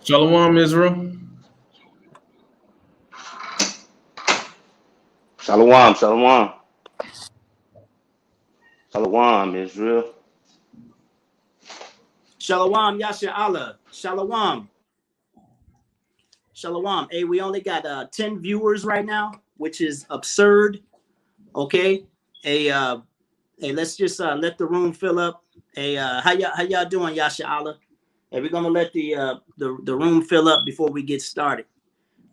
Shalom, Israel. Shalom, shalom. Shalom, Israel. Shalom, Yasha Allah. Shalom. Shalom. Hey, we only got 10 viewers right now, which is absurd. Okay. Hey, let's just let the room fill up. Hey, how y'all doing, Yasha Allah? Hey, we're gonna let the room fill up before we get started.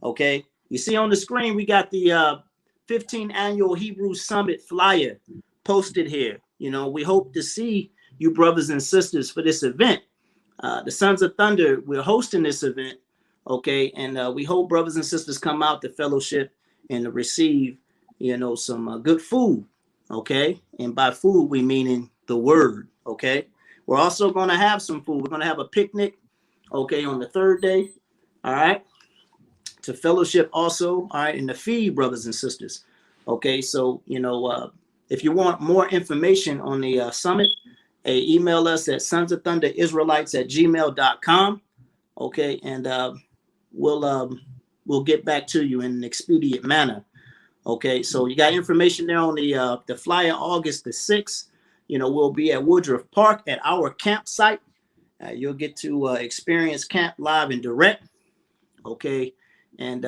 Okay. You see on the screen, we got the 15th annual Hebrew Summit flyer posted here. You know, we hope to see you brothers and sisters for this event. The Sons of Thunder, we're hosting this event, okay? And we hope brothers and sisters come out to fellowship and to receive, you know, some good food, okay? And by food, we meaning the word, okay? We're also going to have some food. We're going to have a picnic, okay, on the third day, all right? To fellowship also, all right, and to feed brothers and sisters, okay? So, you know, if you want more information on the summit, email us at sonsofthunderisraelites@gmail.com. Okay, and we'll get back to you in an expedient manner. Okay, so you got information there on the flyer. August the 6th. You know, we'll be at Woodruff Park at our campsite. You'll get to experience camp live and direct. Okay, and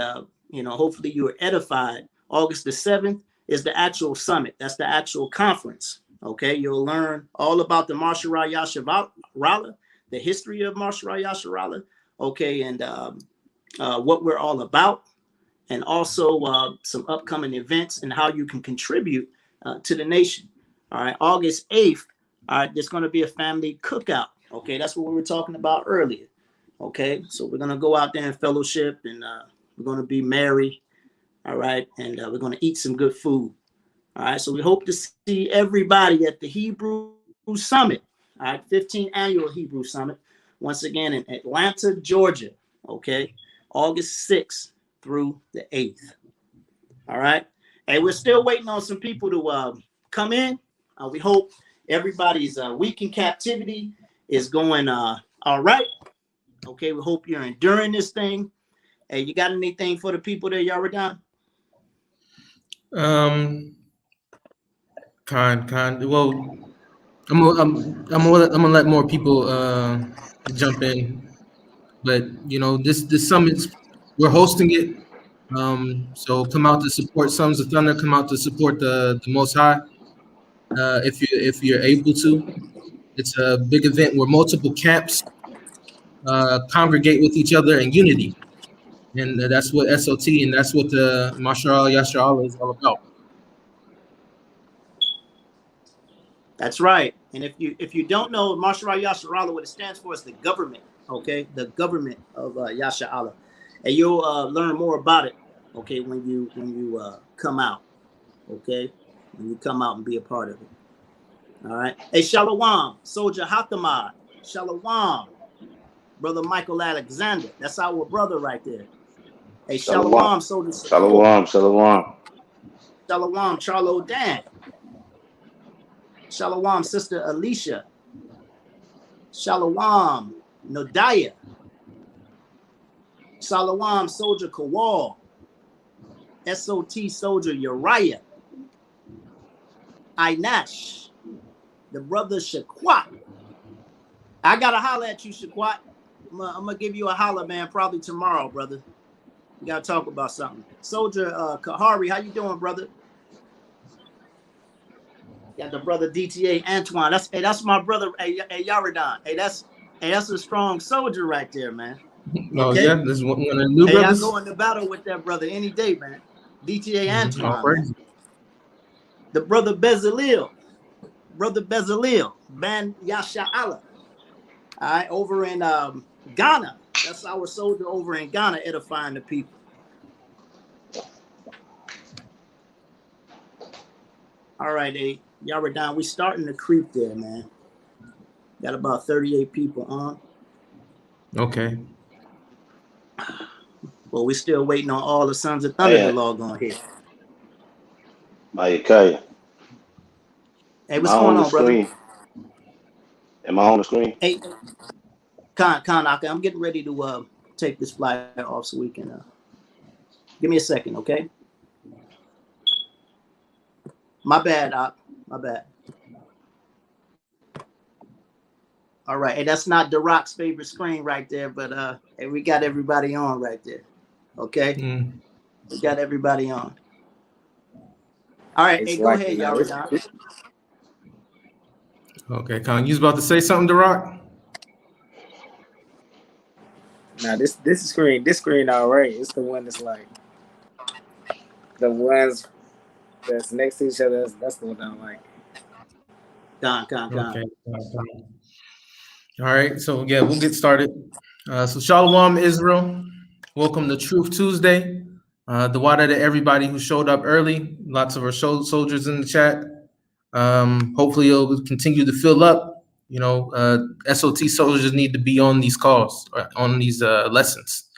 you know, hopefully you are edified. August the 7th is the actual summit. That's the actual conference. Okay, you'll learn all about the Marsharah Yasharallah, the history of Marsharah Yasharallah, okay, and what we're all about, and also some upcoming events and how you can contribute to the nation. All right, August 8th, all right, there's going to be a family cookout. Okay, that's what we were talking about earlier. Okay, so we're going to go out there and fellowship, and we're going to be merry, all right, and we're going to eat some good food. All right, so we hope to see everybody at the Hebrew Summit, all right, 15th annual Hebrew Summit, once again in Atlanta, Georgia, okay, August 6th through the 8th. All right, and we're still waiting on some people to come in. We hope everybody's week in captivity is going all right. Okay, we hope you're enduring this thing. Hey, you got anything for the people there, Yaradan? Well, I'm gonna let more people jump in, but you know, this summit's, we're hosting it. So come out to support Sons of Thunder. Come out to support the Most High. If you're able to, it's a big event where multiple camps congregate with each other in unity, and that's what SOT and that's what the Marsharah Yasharallah is all about. That's right. And if you don't know Marsharah Yasharallah, what it stands for is the government. Okay, the government of Yasha Allah, and you'll learn more about it. Okay, when you come out. Okay, when you come out and be a part of it. All right. Hey, Shalom, Soldier Hatamad. Shalom, Brother Michael Alexander. That's our brother right there. Hey, Shalom, Soldier. Shalom, shalom. Shalom, Charlo Dan. Shalom, Sister Alicia. Shalom, Nodaya. Shalom, Soldier Kawal. SOT Soldier Uriah. Inash. The brother Shaquat. I got to holler at you, Shaquat. I'm going to give you a holler, man, probably tomorrow, brother. We got to talk about something. Soldier Kahari, how you doing, brother? Got the brother DTA Antoine. That's my brother. Hey, Yaradan. Hey, that's a strong soldier right there, man. Oh okay? Yeah, this is one of the new brothers. I go into battle with that brother any day, man. DTA Antoine. The brother Bezalel. Ban Yasha Allah. All right, over in Ghana. That's our soldier over in Ghana edifying the people. All right, y'all were down. We starting to creep there, man. Got about 38 people on. Okay. Well, we're still waiting on all the Sons of Thunder to log on here. Mayakaya. Hey, what's going on, brother? Am I on the screen? Hey, Khan, I'm getting ready to take this flyer off so we can. Give me a second, okay? My bad, my bad. All right, and that's not the Rock's favorite screen right there, but hey, we got everybody on right there. Okay, we got everybody on. All right, hey, go ahead, y'all. Okay, Con, you was about to say something, The Rock? Now this screen all right. It's the one that's like the ones that's next to each other. That's the one I like. Okay. All right, so yeah, we'll get started. So Shalom, Israel. Welcome to Truth Tuesday. The water to everybody who showed up early. Lots of our soldiers in the chat. Hopefully it'll continue to fill up. You know, SOT soldiers need to be on these calls, on these lessons.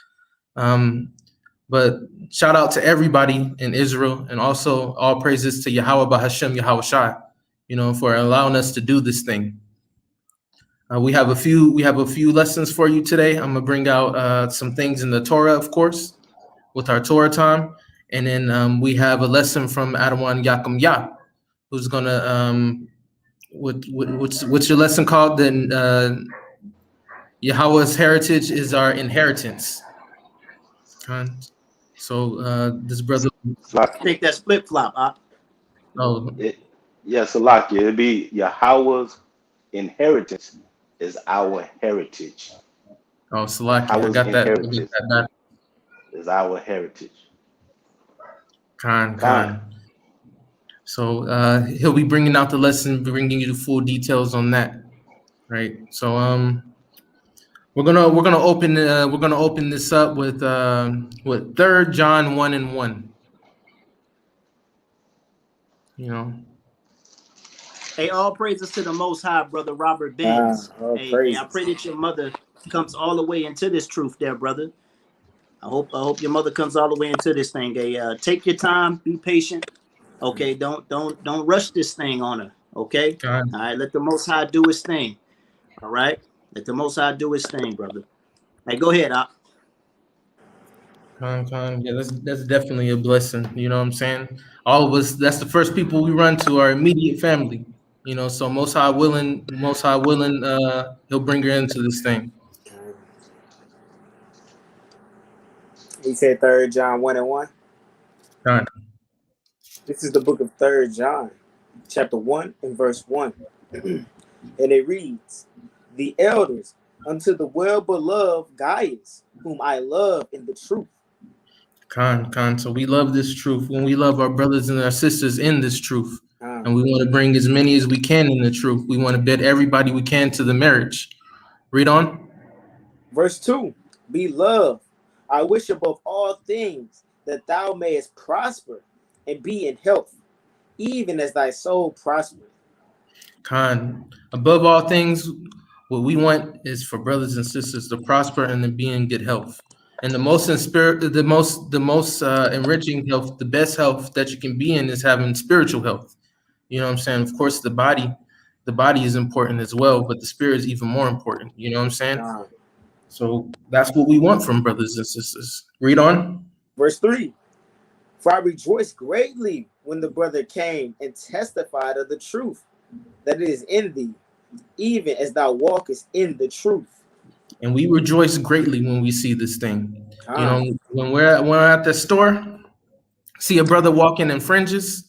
But shout out to everybody in Israel, and also all praises to Yahweh Bahashem Yahweh Shai, you know, for allowing us to do this thing. We have a few lessons for you today. I'm gonna bring out some things in the Torah, of course, with our Torah time, and then we have a lesson from Adawan Yakum Yah, who's gonna what's your lesson called? Then Yahweh's heritage is our inheritance. So this brother, I think that's flip flop. Oh, yeah, Salakia. It'd be Yahweh's inheritance is our heritage. Oh, Salaki, I got that. Is our heritage. Khan. So he'll be bringing out the lesson, bringing you the full details on that, right? So we're gonna open this up with 3 John 1:1. You know. Hey, all praises to the Most High, brother Robert Benz. Hey, I pray that your mother comes all the way into this truth, there, brother. I hope your mother comes all the way into this thing. Hey, take your time, be patient. Okay, don't rush this thing on her. Okay, all right. Let the Most High do his thing. All right, let the Most High do his thing, brother. Hey, go ahead, Op. Yeah, that's definitely a blessing. You know what I'm saying? All of us, that's the first people we run to, our immediate family. You know, so Most High willing, he'll bring her into this thing. He said 3 John 1:1. Done. This is the book of 3 John, chapter 1 and verse 1. And it reads, "The elders unto the well-beloved Gaius, whom I love in the truth." Con. So we love this truth. When we love our brothers and our sisters in this truth, and we want to bring as many as we can in the truth. We want to bid everybody we can to the marriage. Read on. Verse 2, "Beloved, I wish above all things that thou mayest prosper and be in health, even as thy soul prospereth." Con. Above all things, what we want is for brothers and sisters to prosper and to be in good health. And the most enriching health, the best health that you can be in is having spiritual health. You know what I'm saying? Of course, the body is important as well, but the spirit is even more important. You know what I'm saying? So that's what we want from brothers and sisters. Read on. Verse 3, "For I rejoiced greatly when the brother came and testified of the truth that it is in thee, even as thou walkest in the truth." And we rejoice greatly when we see this thing. You know, when we're at the store, see a brother walking in fringes,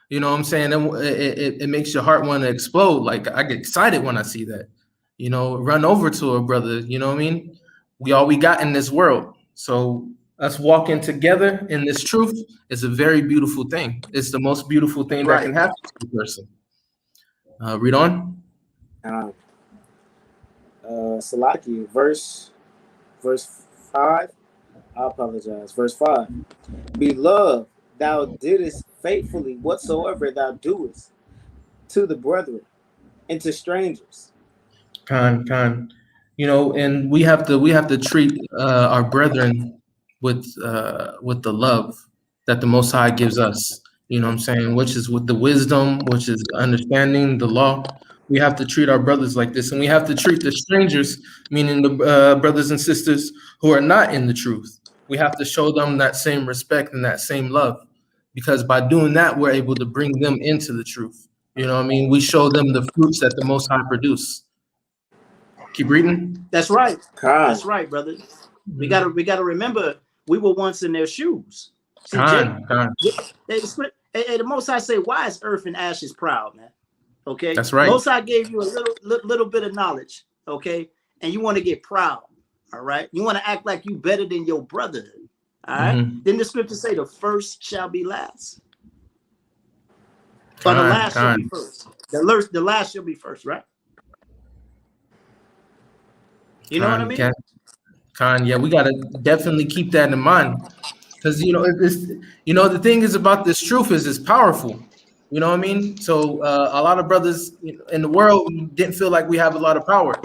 you know what I'm saying? It makes your heart want to explode. Like, I get excited when I see that. You know, run over to a brother, you know what I mean? We all we got in this world. So us walking together in this truth is a very beautiful thing. It's the most beautiful thing that can happen to a person. Read on. Salaki, verse 5. I apologize. Verse 5. "Beloved, thou didst faithfully whatsoever thou doest to the brethren and to strangers." Con. You know, and we have to treat our brethren with the love that the Most High gives us. You know what I'm saying? Which is with the wisdom, which is understanding the law. We have to treat our brothers like this, and we have to treat the strangers, meaning the brothers and sisters who are not in the truth. We have to show them that same respect and that same love, because by doing that, we're able to bring them into the truth. You know what I mean? We show them the fruits that the Most High produce. Keep reading. That's right. Khan. That's right, brother. We gotta remember we were once in their shoes. See, Khan. the Most High say, "Why is earth and ashes proud, man?" Okay, That's right. Most High gave you a little bit of knowledge, okay, and you want to get proud, all right? You want to act like you better than your brother, all right? Then the scripture say, "The first shall be last, or the last shall be first. The last shall be first," right? You know what I mean? Khan, yeah, we gotta definitely keep that in mind, because the thing is about this truth is it's powerful. You know what I mean? So a lot of brothers in the world didn't feel like we have a lot of power.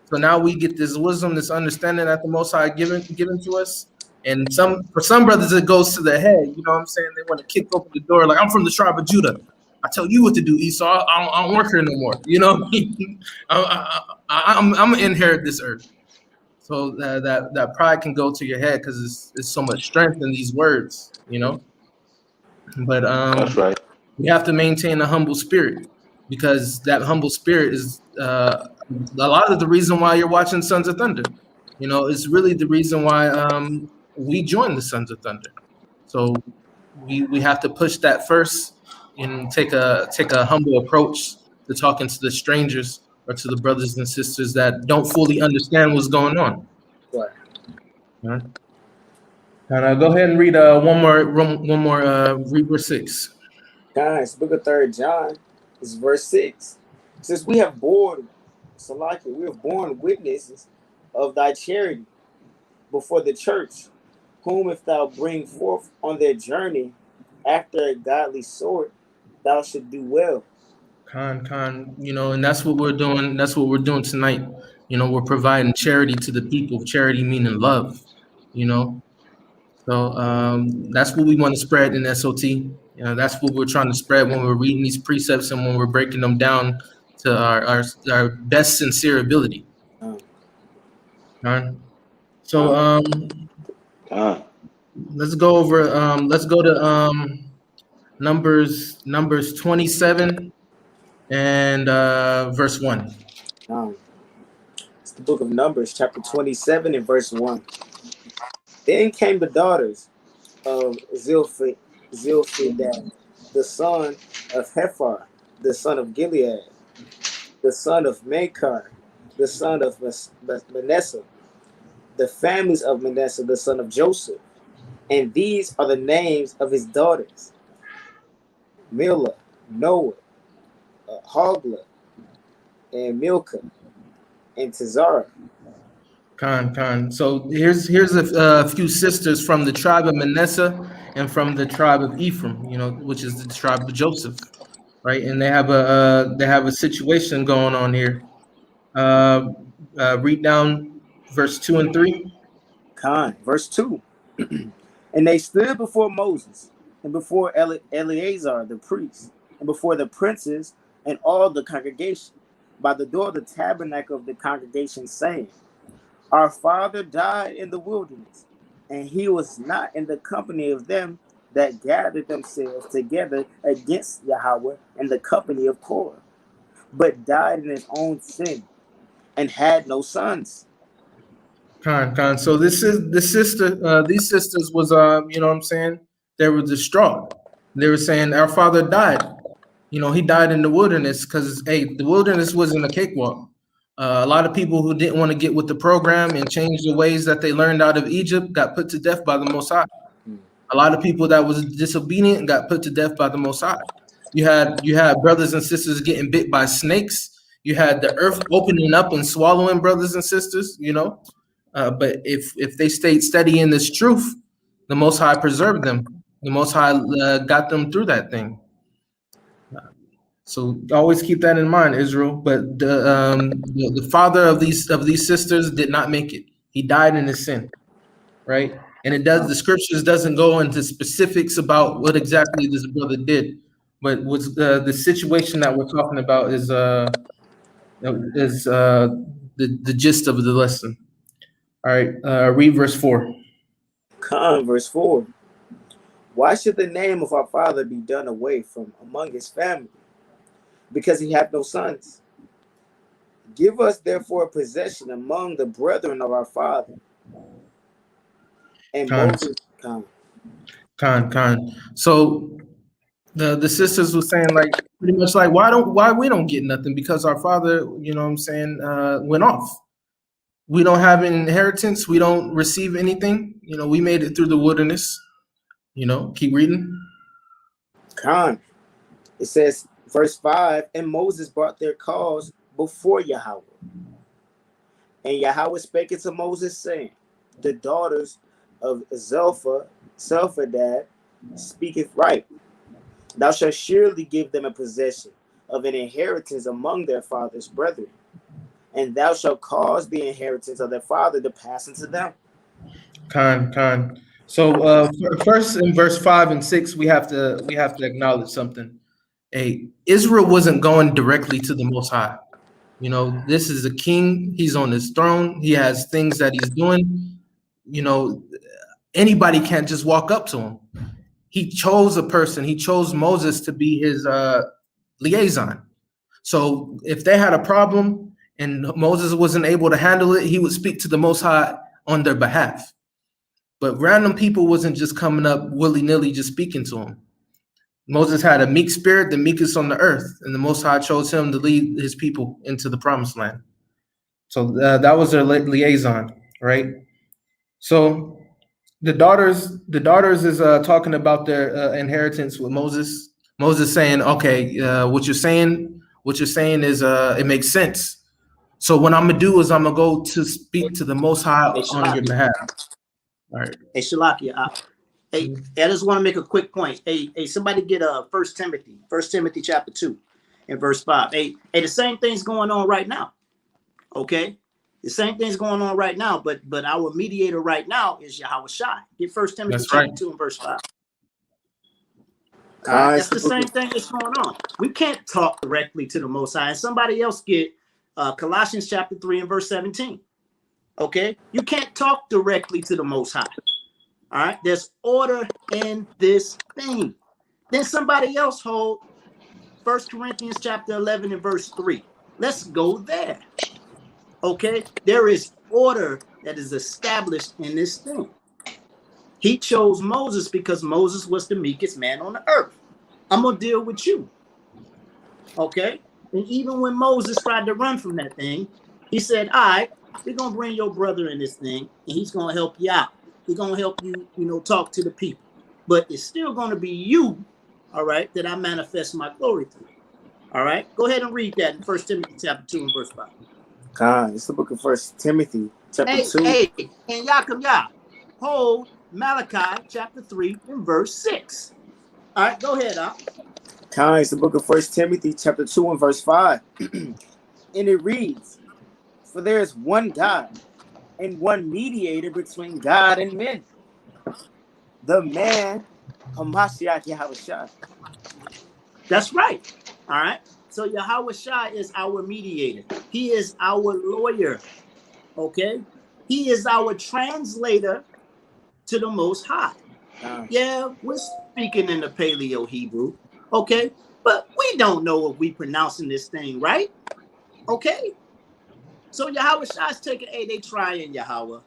So now we get this wisdom, this understanding that the Most High given to us. And for some brothers, it goes to the head. You know what I'm saying? They want to kick open the door. Like, I'm from the tribe of Judah. I tell you what to do, Esau. I don't work here no more. You know what I mean? I'm gonna inherit this earth. So that pride can go to your head because there's so much strength in these words. You know. But That's right. we have to maintain a humble spirit, because that humble spirit is a lot of the reason why you're watching Sons of Thunder. You know, it's really the reason why we joined the Sons of Thunder. So we have to push that first and take a humble approach to talking to the strangers or to the brothers and sisters that don't fully understand what's going on. Right. Right. And go ahead and read one more. Read verse 6. Guys, book of 3 John is verse 6. Since we have borne witnesses of thy charity before the church, whom if thou bring forth on their journey after a godly sort, thou should do well. Khan, and that's what we're doing. That's what we're doing tonight. We're providing charity to the people. Charity meaning love. So that's what we want to spread in SOT. That's what we're trying to spread when we're reading these precepts and when we're breaking them down to our best sincere ability. So let's go over. Let's go to Numbers 27 and verse 1. It's the book of Numbers, chapter 27 and verse 1. Then came the daughters of Zilphidad, the son of Hephar, the son of Gilead, the son of Machir, the son of Manasseh, the families of Manasseh, the son of Joseph. And these are the names of his daughters: Milcah, Noah, Hoglah, and Milcah, and Tizarah. Khan. So here's a few sisters from the tribe of Manasseh and from the tribe of Ephraim, which is the tribe of Joseph, right? And they have a situation going on here. Read down verse 2 and 3. Khan, verse 2. And they stood before Moses and before Eleazar the priest and before the princes and all the congregation by the door of the tabernacle of the congregation, saying, Our father died in the wilderness, and he was not in the company of them that gathered themselves together against Yahweh in the company of Korah, but died in his own sin and had no sons. Khan. So these sisters was they were distraught. They were saying our father died. He died in the wilderness because the wilderness wasn't a cakewalk. A lot of people who didn't want to get with the program and change the ways that they learned out of Egypt got put to death by the Most High. A lot of people that was disobedient got put to death by the Most High. You had brothers and sisters getting bit by snakes. You had the earth opening up and swallowing brothers and sisters. But if they stayed steady in this truth, the Most High preserved them. The Most High got them through that thing. So always keep that in mind, Israel. But the father of these sisters did not make it. He died in his sin, right? And the scriptures doesn't go into specifics about what exactly this brother did. But what's the situation that we're talking about is is the gist of the lesson. All right, read verse 4. Verse 4. Why should the name of our father be done away from among his family? Because he hath no sons. Give us therefore a possession among the brethren of our father. And Con, Moses, con. So the sisters were saying like pretty much like why we don't get nothing because our father, you know what I'm saying, went off. We don't have an inheritance. We don't receive anything. You know, we made it through the wilderness. You know, keep reading. It says, verse 5, and Moses brought their cause before Yahweh. And Yahweh spake unto Moses, saying, the daughters of Zelphadad speaketh right. Thou shalt surely give them a possession of an inheritance among their father's brethren, and thou shalt cause the inheritance of their father to pass unto them. Con. So first in verse 5 and 6, we have to acknowledge something. Israel wasn't going directly to the Most High. You know, this is a king. He's on his throne. He has things that he's doing. You know, anybody can't just walk up to him. He chose a person. He chose Moses to be his liaison. So if they had a problem and Moses wasn't able to handle it, he would speak to the Most High on their behalf. But random people wasn't just coming up willy-nilly just speaking to him. Moses had a meek spirit, the meekest on the earth, and the Most High chose him to lead his people into the promised land. So that was their liaison, right? So the daughters is talking about their inheritance with Moses. Moses saying, okay, what you're saying is it makes sense. So what I'm gonna do is I'm gonna go to speak to the Most High on your behalf. All right. Hey, Shalakia, hey, I just want to make a quick point. Hey, somebody get 1 Timothy chapter 2 and verse 5. Hey, the same thing's going on right now. Okay, the same thing's going on right now, but our mediator right now is YHWH. Get 1 Timothy That's chapter right. 2 and verse 5. That's the same thing that's going on. We can't talk directly to the Most High. And somebody else get Colossians chapter 3 and verse 17. Okay, you can't talk directly to the Most High. All right, there's order in this thing. Then somebody else hold 1 Corinthians chapter 11 and verse 3. Let's go there. Okay, there is order that is established in this thing. He chose Moses because Moses was the meekest man on the earth. I'm gonna deal with you. Okay, and even when Moses tried to run from that thing, he said, all right, we're gonna bring your brother in this thing, and he's gonna help you out. He's gonna help you, talk to the people. But it's still gonna be you, all right, that I manifest my glory through. All right, go ahead and read that in 1 Timothy chapter 2 and verse 5. It's the book of 1 Timothy chapter 2. Hey, and Yaakam Yah, hold Malachi chapter 3 and verse 6. All right, go ahead, It's the book of 1 Timothy chapter 2 and verse 5. And it reads, for there is one God and one mediator between God and men, the man Hamashiach YHWH. That's right. All right. So YHWH is our mediator. He is our lawyer. Okay. He is our translator to the Most High. Yeah, we're speaking in the Paleo Hebrew. Okay. But we don't know if we pronouncing this thing right. Okay. So YHWH is taking, they trying Yahweh.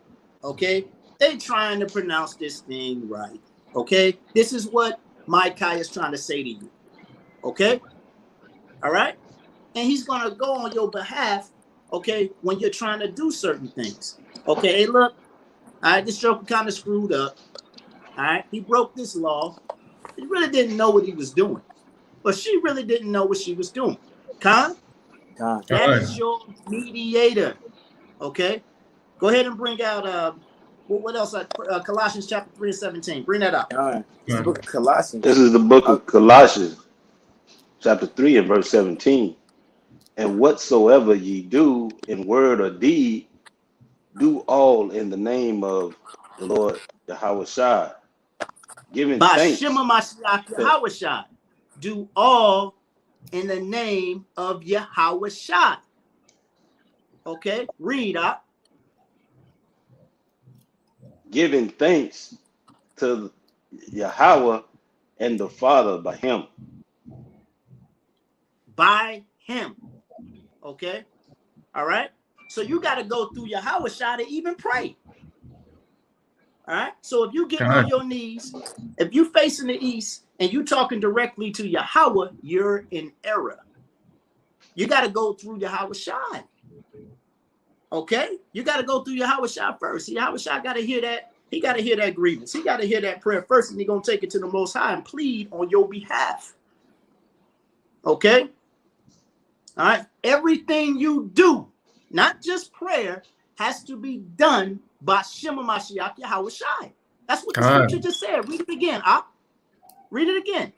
Okay. They trying to pronounce this thing right. Okay. This is what Micah is trying to say to you. Okay. All right. And he's going to go on your behalf. Okay. When you're trying to do certain things. Okay. Hey, look. All right. This joker kind of screwed up. All right. He broke this law. He really didn't know what he was doing. But she really didn't know what she was doing. Khan? That is your mediator. Okay. Go ahead and bring out what else? Colossians chapter 3 and 17. Bring that up. It's the book of Colossians. This is the book of Colossians, chapter 3 and verse 17. And whatsoever ye do in word or deed, do all in the name of the Lord YHWH, giving thanks. YHWH. Do all in the name of YHWH. Okay, read up. Giving thanks to Yahweh and the Father by him. By him. Okay. All right. So you got to go through Yahweh to even pray. All right. So if you getting on your knees, if you facing the east and you talking directly to Yahweh, you're in error. You got to go through Yahweh Shai. Okay, you got to go through Yahweh Shai first. Yahweh Shai got to hear that. He got to hear that grievance. He got to hear that prayer first, and he's gonna take it to the Most High and plead on your behalf. Okay. All right. Everything you do, not just prayer, has to be done by Shema Mashiach Yahweh Shai. That's what the scripture just said. Read it again. Read it again.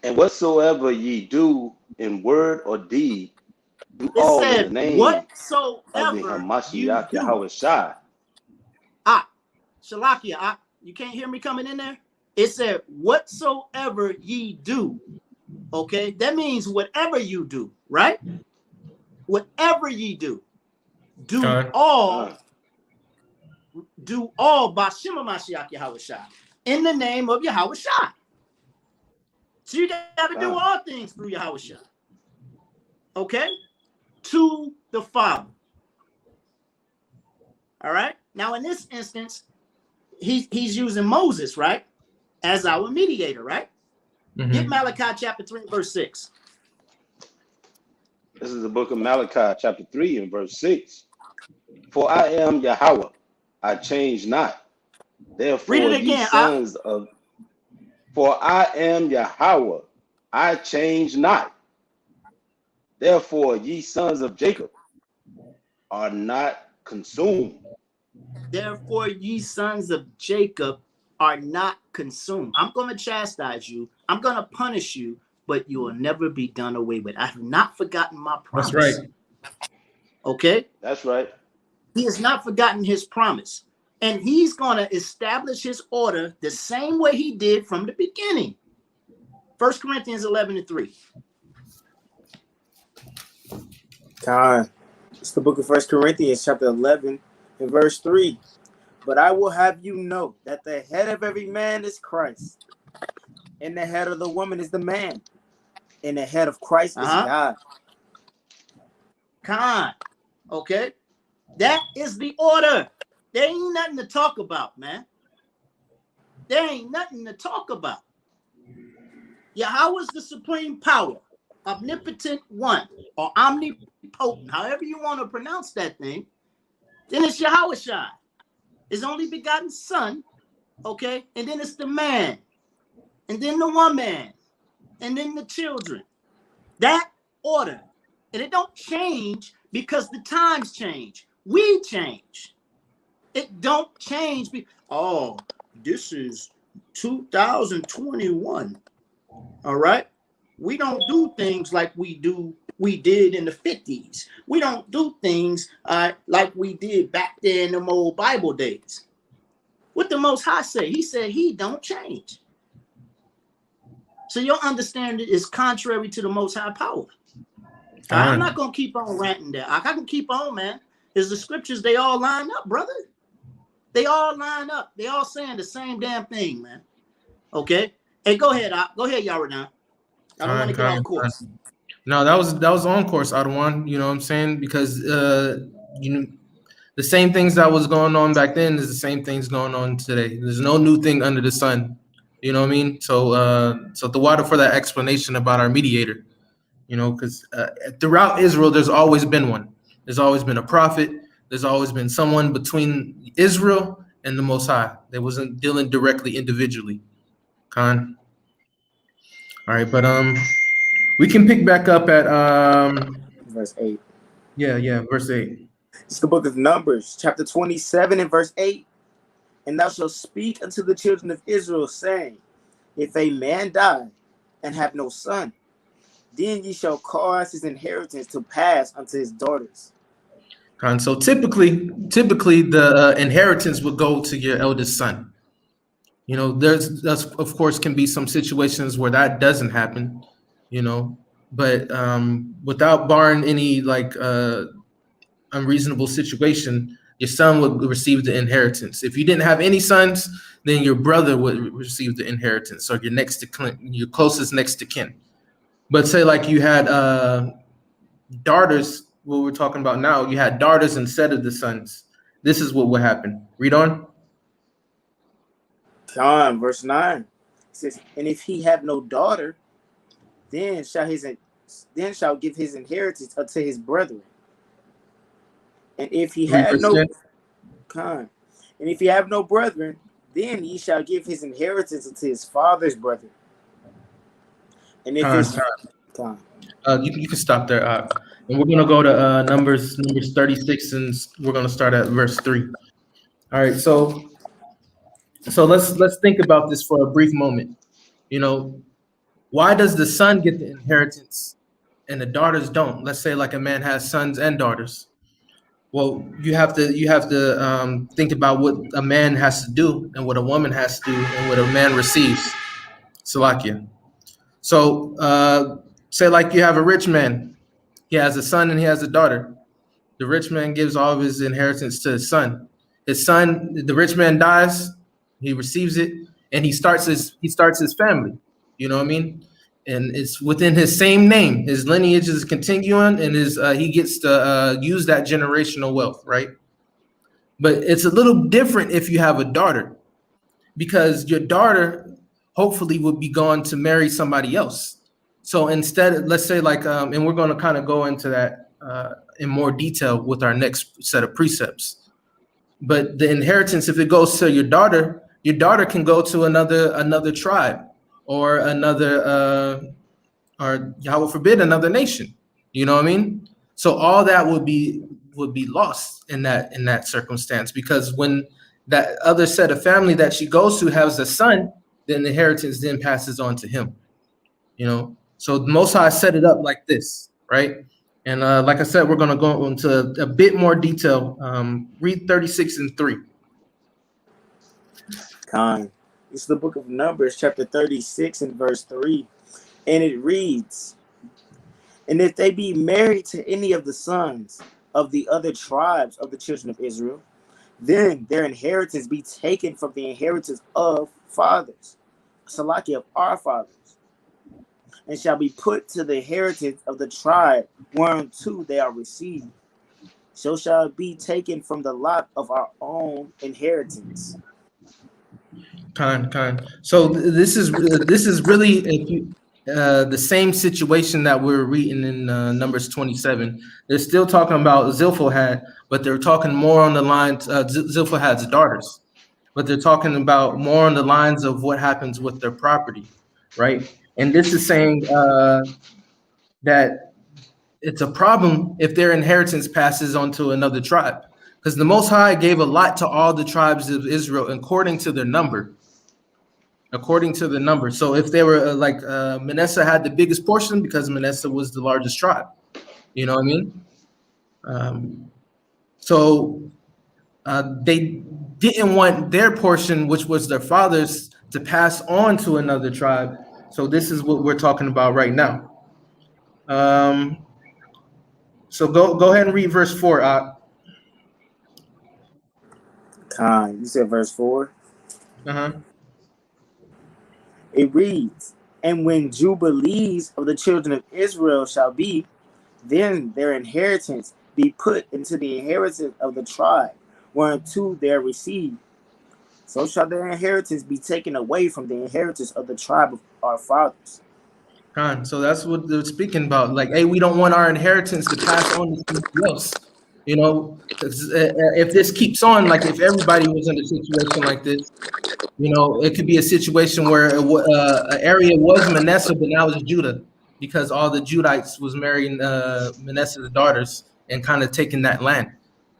And whatsoever ye do in word or deed, do It all said, in the name whatsoever of the you Hamashiach do. Yahweh Shai. Shalakia, you can't hear me coming in there? It said, whatsoever ye do. Okay, that means whatever you do, right? Whatever ye do, do all by Shema Mashiach Yahweh Shai, in the name of Yahweh Shai. So you got to do all things through Yahweh Shai. Okay? To the Father. All right? Now, in this instance, he's using Moses, right? As our mediator, right? Mm-hmm. Get Malachi chapter 3, verse 6. This is the book of Malachi, chapter 3, and verse 6. For I am Yahweh, I change not. Therefore, read it again, ye sons of... For I am Yahweh, I change not. Therefore, ye sons of Jacob are not consumed. Therefore, ye sons of Jacob are not consumed. I'm going to chastise you. I'm going to punish you, but you will never be done away with. I have not forgotten my promise. That's right. Okay? That's right. He has not forgotten his promise. And he's going to establish his order the same way he did from the beginning. 1 Corinthians 11:3. God. It's the book of 1 Corinthians chapter 11 and verse 3. But I will have you know that the head of every man is Christ, and the head of the woman is the man, and the head of Christ is God. God. Okay? That is the order. There ain't nothing to talk about, man. There ain't nothing to talk about. Yahweh is the supreme power, omnipotent one, or omnipotent, however you want to pronounce that thing. Then it's Yahweh Shai, his only begotten son, okay? And then it's the man, and then the woman, and then the children. That order. And it don't change because the times change. We change. It don't change. This is 2021. All right. We don't do things like we did in the 50s. We don't do things like we did back there in them old Bible days. What the Most High say? He said he don't change. So your understanding is contrary to the Most High power. I'm not going to keep on ranting there. I can keep on, man. Is the scriptures, they all line up, brother. They all line up. They all saying the same damn thing, man. Okay? Hey, go ahead, Yaradon. I don't want to get off course. No, that was on course, Adawan. You know what I'm saying? Because the same things that was going on back then is the same things going on today. There's no new thing under the sun. You know what I mean? So the water for that explanation about our mediator. You know, because throughout Israel, there's always been one. There's always been a prophet. There's always been someone between Israel and the Most High. They wasn't dealing directly individually. Khan. All right, but we can pick back up at verse 8. Yeah, verse 8. It's the book of Numbers, chapter 27 and verse 8. And thou shalt speak unto the children of Israel, saying, if a man die and have no son, then ye shall cause his inheritance to pass unto his daughters. And so typically the inheritance would go to your eldest son. That's of course can be some situations where that doesn't happen, but without barring any like unreasonable situation, your son would receive the inheritance. If you didn't have any sons, then your brother would receive the inheritance, or your next to kin, your closest next to kin. But say like you had daughters, what we're talking about now, you had daughters instead of the sons. This is what would happen. Read on. John, verse 9 says, and if he have no daughter, then shall give his inheritance unto his brethren. And if he Read have verse no 10. con, and if he have no brethren, then he shall give his inheritance unto his father's brethren. And if Con, his con, you can stop there. And we're gonna go to Numbers 36, and we're gonna start at verse 3. All right, so let's think about this for a brief moment. You know, why does the son get the inheritance and the daughters don't? Let's say like a man has sons and daughters. Well, you have to think about what a man has to do and what a woman has to do and what a man receives. Salakia. So say like you have a rich man, he has a son and he has a daughter. The rich man gives all of his inheritance to his son. His son, the rich man dies, he receives it, and he starts his family. You know what I mean? And it's within his same name. His lineage is continuing, and he gets to use that generational wealth, right? But it's a little different if you have a daughter, because your daughter hopefully would be gone to marry somebody else. So instead, let's say like, and we're going to kind of go into that in more detail with our next set of precepts. But the inheritance, if it goes to your daughter can go to another tribe or or Yahweh forbid, another nation. You know what I mean? So all that would be lost in that circumstance, because when that other set of family that she goes to has a son, then the inheritance then passes on to him. You know, so the Most High set it up like this, right? And like I said, we're going to go into a bit more detail. Read 36 and 3. con. It's the book of Numbers, chapter 36 and verse 3. And it reads, and if they be married to any of the sons of the other tribes of the children of Israel, then their inheritance be taken from the inheritance of fathers, Salaki of our fathers, and shall be put to the inheritance of the tribe whereunto they are received. So shall it be taken from the lot of our own inheritance. Kind. So this is really, if you, the same situation that we're reading in Numbers 27. They're still talking about Zilphahad, but they're talking more on the lines. Zilphahad's daughters, but they're talking about more on the lines of what happens with their property, right? And this is saying that it's a problem if their inheritance passes on to another tribe, because the Most High gave a lot to all the tribes of Israel according to their number. According to the number. So if they were Manasseh had the biggest portion because Manasseh was the largest tribe. You know what I mean? So they didn't want their portion, which was their father's, to pass on to another tribe. So this is what we're talking about right now. So go ahead and read verse 4. Con. You said verse 4. Uh-huh. It reads, and when jubilees of the children of Israel shall be, then their inheritance be put into the inheritance of the tribe whereunto they are received. So shall their inheritance be taken away from the inheritance of the tribe of our fathers. So that's what they're speaking about. Like, hey, we don't want our inheritance to pass on to somebody else. You know, 'cause, if this keeps on, like if everybody was in a situation like this, you know, it could be a situation where an area was Manasseh, but now it's Judah, because all the Judites was marrying Manasseh's daughters and kind of taking that land.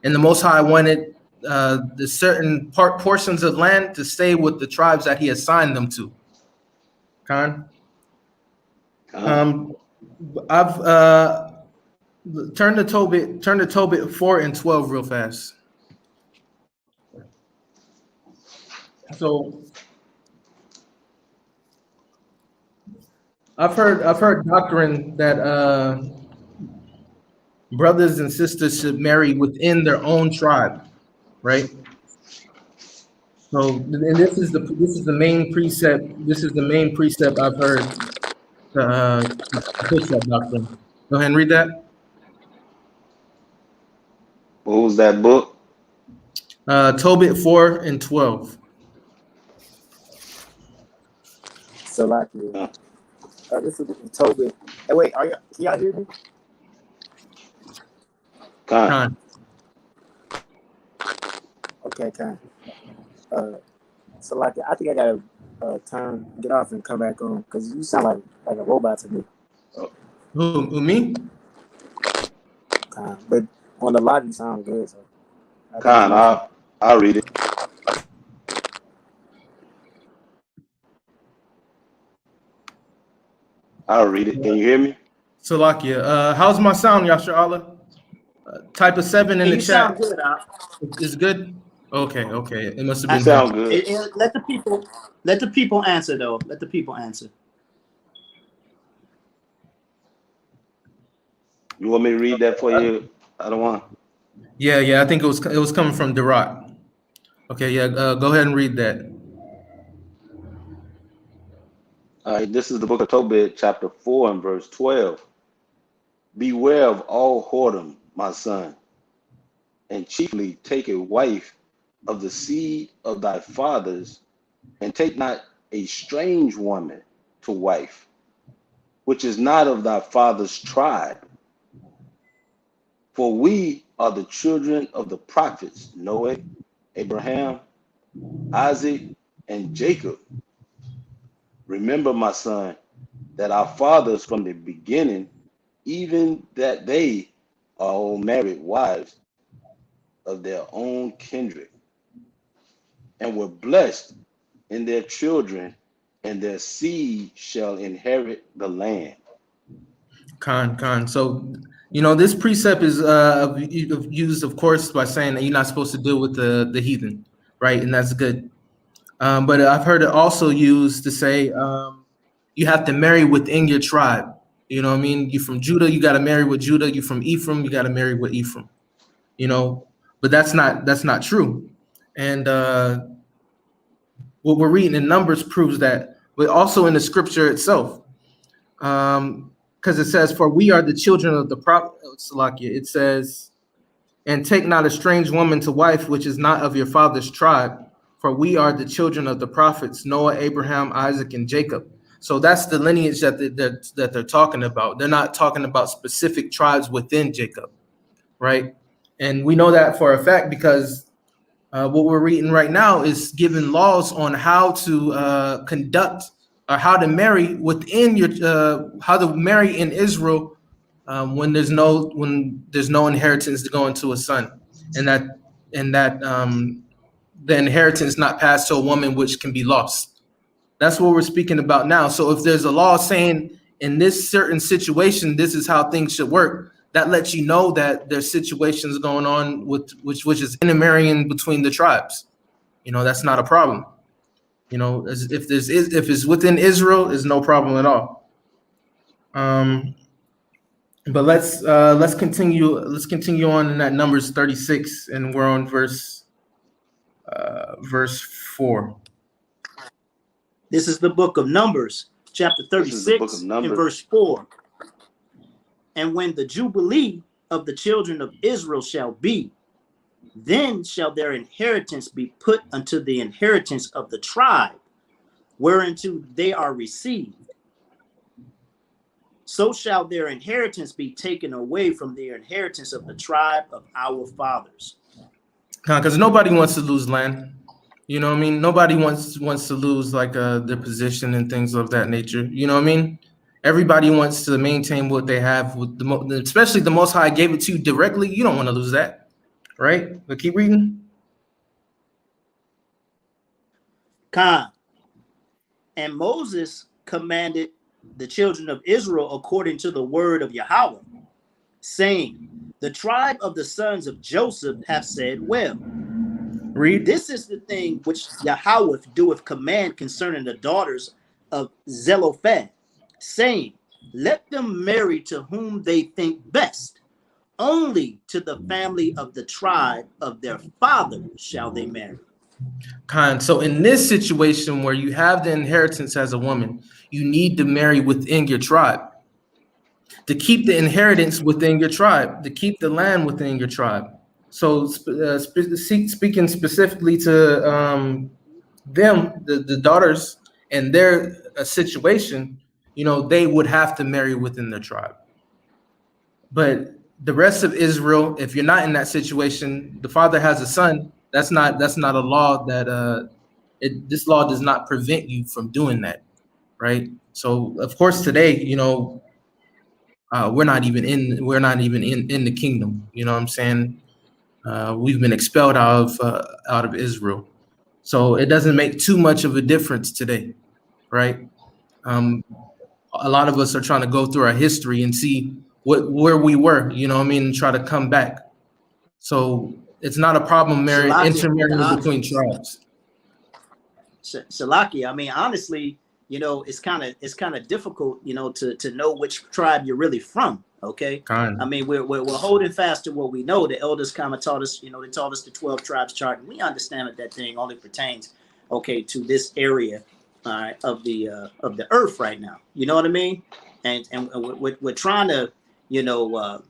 And the Most High wanted the certain portions of land to stay with the tribes that He assigned them to. Khan. I've turn to Tobit 4 and 12 real fast. So I've heard doctrine that brothers and sisters should marry within their own tribe, right? So, and this is the main precept. This is the main precept I've heard to push that doctrine. Go ahead and read that. What was that book? Tobit 4:12. So like, this is Tobit. Hey, wait, can y'all hear me? Con. Con. Okay, kind. So like, I think I gotta get off and come back on because you sound like a robot to me. Who me? But on the lot you sound good. So Con, I'll read it. I'll read it. Can you hear me? Salakia. How's my sound, Yasha? Type of 7 in Hey, the you chat. sound good, Al. Is good? Okay. It must have You been sound him. good. Let the people answer though. Let the people answer. You want me to read that for you? I don't want. Yeah. I think it was coming from Derat. Okay, yeah. Go ahead and read that. All right, this is the book of Tobit, chapter 4 and verse 12. Beware of all whoredom, my son, and chiefly take a wife of the seed of thy fathers, and take not a strange woman to wife, which is not of thy father's tribe. For we are the children of the prophets Noah, Abraham, Isaac, and Jacob. Remember, my son, that our fathers from the beginning, even that they are all married wives of their own kindred, and were blessed in their children, and their seed shall inherit the land. Con. So, this precept is used, of course, by saying that you're not supposed to deal with the heathen, right? And that's good. But I've heard it also used to say you have to marry within your tribe. You know what I mean? You from Judah, you got to marry with Judah. You from Ephraim, you got to marry with Ephraim. But that's not true. And what we're reading in Numbers proves that, but also in the scripture itself. Because it says, "For we are the children of the prophet." It says, "And take not a strange woman to wife, which is not of your father's tribe. For we are the children of the prophets Noah, Abraham, Isaac, and Jacob." So that's the lineage that they're talking about. They're not talking about specific tribes within Jacob, right? And we know that for a fact because what we're reading right now is giving laws on how to conduct or how to marry within your how to marry in Israel when there's no inheritance to go into a son, and that the inheritance not passed to a woman which can be lost. That's what we're speaking about now. So if there's a law saying in this certain situation this is how things should work, that lets you know that there's situations going on with which is intermarrying between the tribes. That's not a problem. If it's within Israel, is no problem at all. But let's continue. Let's continue on in that Numbers 36, and we're on verse 4. This is the book of Numbers, chapter This is the book of 36 and Numbers. verse 4. And when the jubilee of the children of Israel shall be, then shall their inheritance be put unto the inheritance of the tribe, whereunto they are received. So shall their inheritance be taken away from the inheritance of the tribe of our fathers. Because nobody wants to lose land. You know what I mean? Nobody wants to lose like their position and things of that nature. You know what I mean? Everybody wants to maintain what they have with especially the Most High gave it to you directly. You don't want to lose that, right? But keep reading. And Moses commanded the children of Israel according to the word of Yahweh, saying, the tribe of the sons of Joseph have said well. Read. This is the thing which Yahweh doeth command concerning the daughters of Zelophehad, saying, let them marry to whom they think best. Only to the family of the tribe of their father shall they marry. So in this situation where you have the inheritance as a woman, you need to marry within your tribe to keep the inheritance within your tribe, to keep the land within your tribe. So speaking specifically to them, the daughters and their situation, they would have to marry within their tribe. But the rest of Israel, if you're not in that situation, the father has a son. That's not a law that this law does not prevent you from doing that, right? So of course today, we're not even in the kingdom. You know what I'm saying? We've been expelled out of Israel, so it doesn't make too much of a difference today, right? A lot of us are trying to go through our history and see where we were, and try to come back. So it's not a problem intermarrying between tribes. Salaki, I mean, honestly, it's kind of difficult, to know which tribe you're really from. Okay. I mean, we're holding fast to what we know. The elders kind of taught us, they taught us the 12 tribes chart, and we understand that thing only pertains, to this area of the earth right now. You know what I mean? And we're trying to,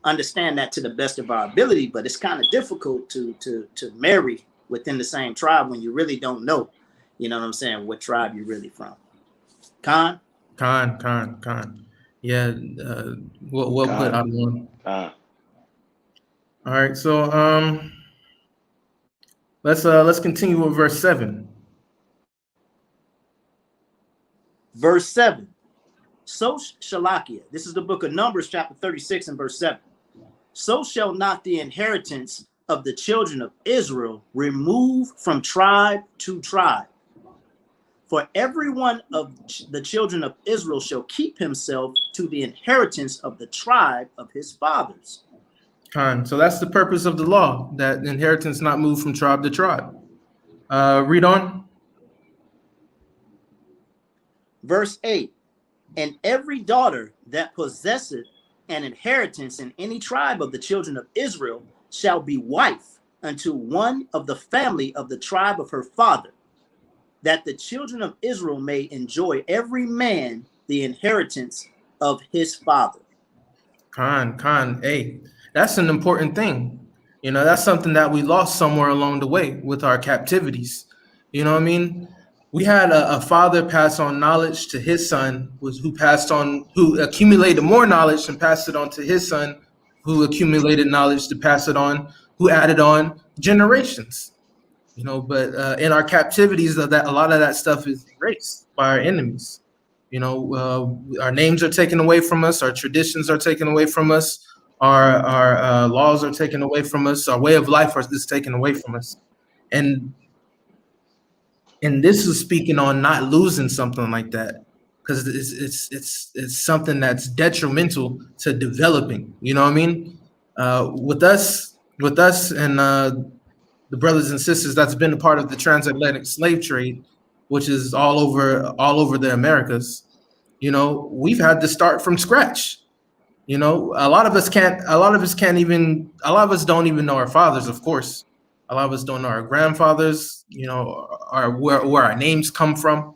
understand that to the best of our ability, but it's kind of difficult to marry within the same tribe when you really don't know, you know what I'm saying, what tribe you're really from. Khan. Yeah, well put, Adwan. All right, so let's continue with verse 7. Verse 7. So Shalakia, this is the book of Numbers, chapter 36 and verse 7. So shall not the inheritance of the children of Israel remove from tribe to tribe. For every one of the children of Israel shall keep himself to the inheritance of the tribe of his fathers. So that's the purpose of the law, that inheritance not move from tribe to tribe. Read on. Verse 8. And every daughter that possesseth an inheritance in any tribe of the children of Israel shall be wife unto one of the family of the tribe of her father, that the children of Israel may enjoy every man the inheritance of his father. Hey, that's an important thing. That's something that we lost somewhere along the way with our captivities. You know what I mean? We had a father pass on knowledge to his son, who accumulated more knowledge and passed it on to his son, who accumulated knowledge to pass it on, who added on generations. But in our captivities, a lot of that stuff is erased by our enemies. Our names are taken away from us, our traditions are taken away from us, our laws are taken away from us, our way of life is taken away from us, and this is speaking on not losing something like that, because it's something that's detrimental to developing. You know what I mean? With us and the brothers and sisters that's been a part of the transatlantic slave trade, which is all over the Americas. We've had to start from scratch. A lot of us don't even know our fathers, of course. A lot of us don't know our grandfathers, where our names come from,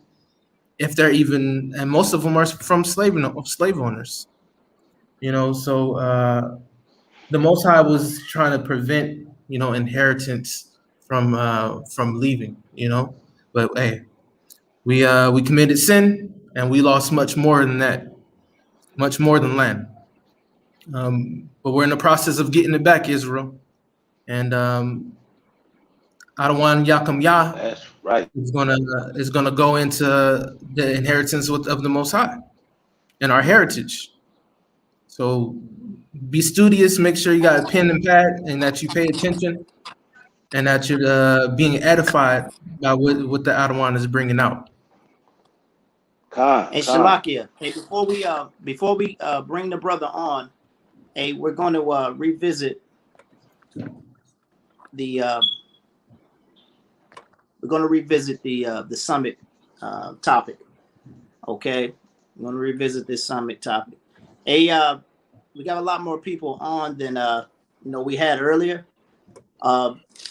if they're even, and most of them are from slave owners. So the Most High was trying to prevent, inheritance from leaving, But hey, we committed sin and we lost much more than that, much more than land. But we're in the process of getting it back, Israel. And Adawan Yakum Yah, That's right, is gonna go into the inheritance of the Most High and our heritage. So be studious. Make sure you got a pen and pad, and that you pay attention, and that you're being edified by what the Adawan is bringing out. Khan. And Shalakia, hey, before we bring the brother on, hey, we're going to revisit the summit topic. Okay, We're going to revisit this summit topic. We got a lot more people on than we had earlier.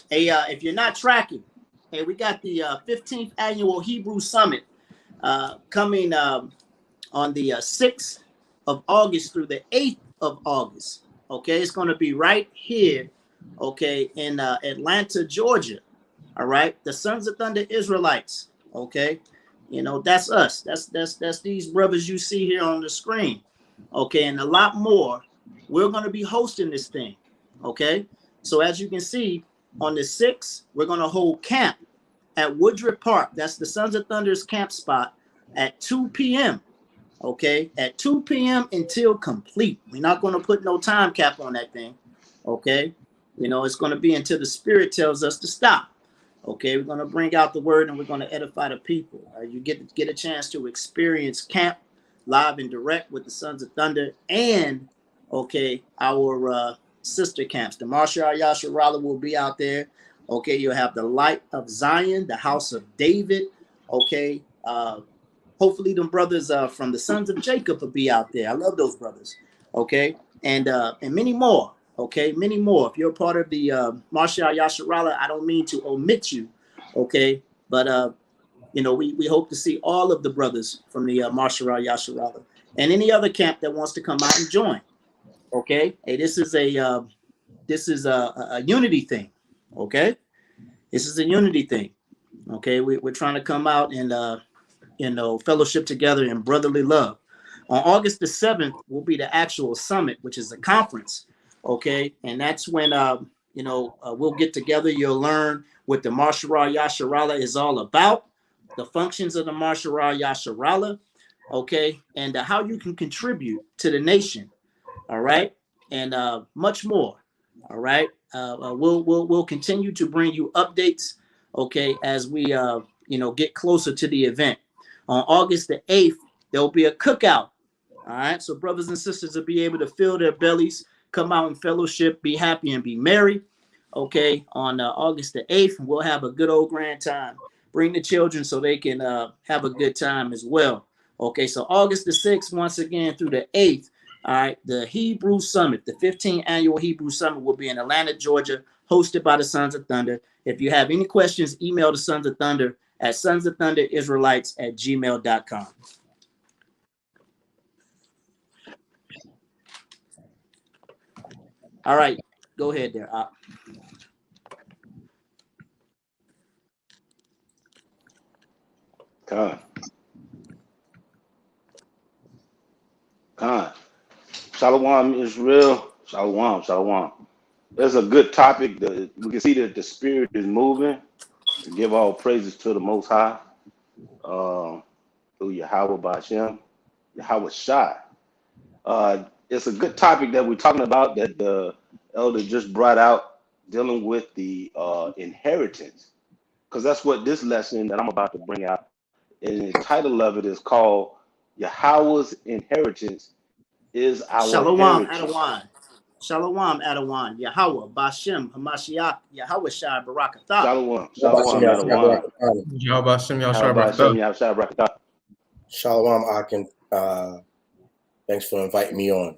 If you're not tracking, hey, we got the 15th annual Hebrew Summit coming on the 6th of August through the 8th of August. Okay, it's going to be right here, okay, in Atlanta, Georgia. All right, the Sons of Thunder Israelites. Okay, that's us. That's these brothers you see here on the screen. Okay, and a lot more. We're going to be hosting this thing. Okay, so as you can see, on the 6th, we're going to hold camp at Woodruff Park. That's the Sons of Thunder's camp spot at 2 p.m. Okay, at 2 p.m. until complete. We're not going to put no time cap on that thing. Okay, it's going to be until the Spirit tells us to stop. Okay, we're going to bring out the word and we're going to edify the people. You get a chance to experience camp live and direct with the Sons of Thunder and, okay, our sister camps. The Marshal Yasharala will be out there. Okay, you'll have the Light of Zion, the House of David. Okay, hopefully them brothers from the Sons of Jacob will be out there. I love those brothers. Okay, and many more. Okay, many more. If you're part of the Marshal Yasharala, I don't mean to omit you. Okay, but we hope to see all of the brothers from the Marshal Yasharala and any other camp that wants to come out and join. Okay, hey, this is a unity thing. Okay, this is a unity thing. Okay, we're trying to come out and fellowship together in brotherly love. On August the 7th will be the actual summit, which is a conference. Okay, and that's when we'll get together. You'll learn what the Marshal Yasharala is all about, the functions of the Marshal Yasharala, okay, and how you can contribute to the nation. All right, and much more. All right, we'll continue to bring you updates. Okay, as we get closer to the event. On August the 8th, there'll be a cookout. All right, so brothers and sisters will be able to fill their bellies, come out and fellowship, be happy and be merry. Okay, on August the 8th, we'll have a good old grand time. Bring the children so they can have a good time as well. Okay, so August the 6th, once again, through the 8th, all right, the Hebrew Summit, the 15th annual Hebrew Summit will be in Atlanta, Georgia, hosted by the Sons of Thunder. If you have any questions, email the Sons of Thunder at sonsofthunderisraelites@gmail.com. All right, go ahead there. Khan. Shalom, Israel. Shalom, shalom. There's a good topic. We can see that the Spirit is moving. To give all praises to the Most High. Through Yahweh Ba'Shem, Yahweh Shai. It's a good topic that we're talking about that the elder just brought out, dealing with the inheritance. Because that's what this lesson that I'm about to bring out, and the title of it is called Yahweh's Inheritance is Our Shalom, Heritage. Adawan. Shalom, Adawan. Yahweh, Bashem, Hamashiach, Yahweh Shai, Barakatah. Shalom, shalom, Adawan. Yahweh Hashem, Yahweh Yahweh Barakatah. Yahweh Shai Barakatah. Shalom, Akin. Thanks for inviting me on.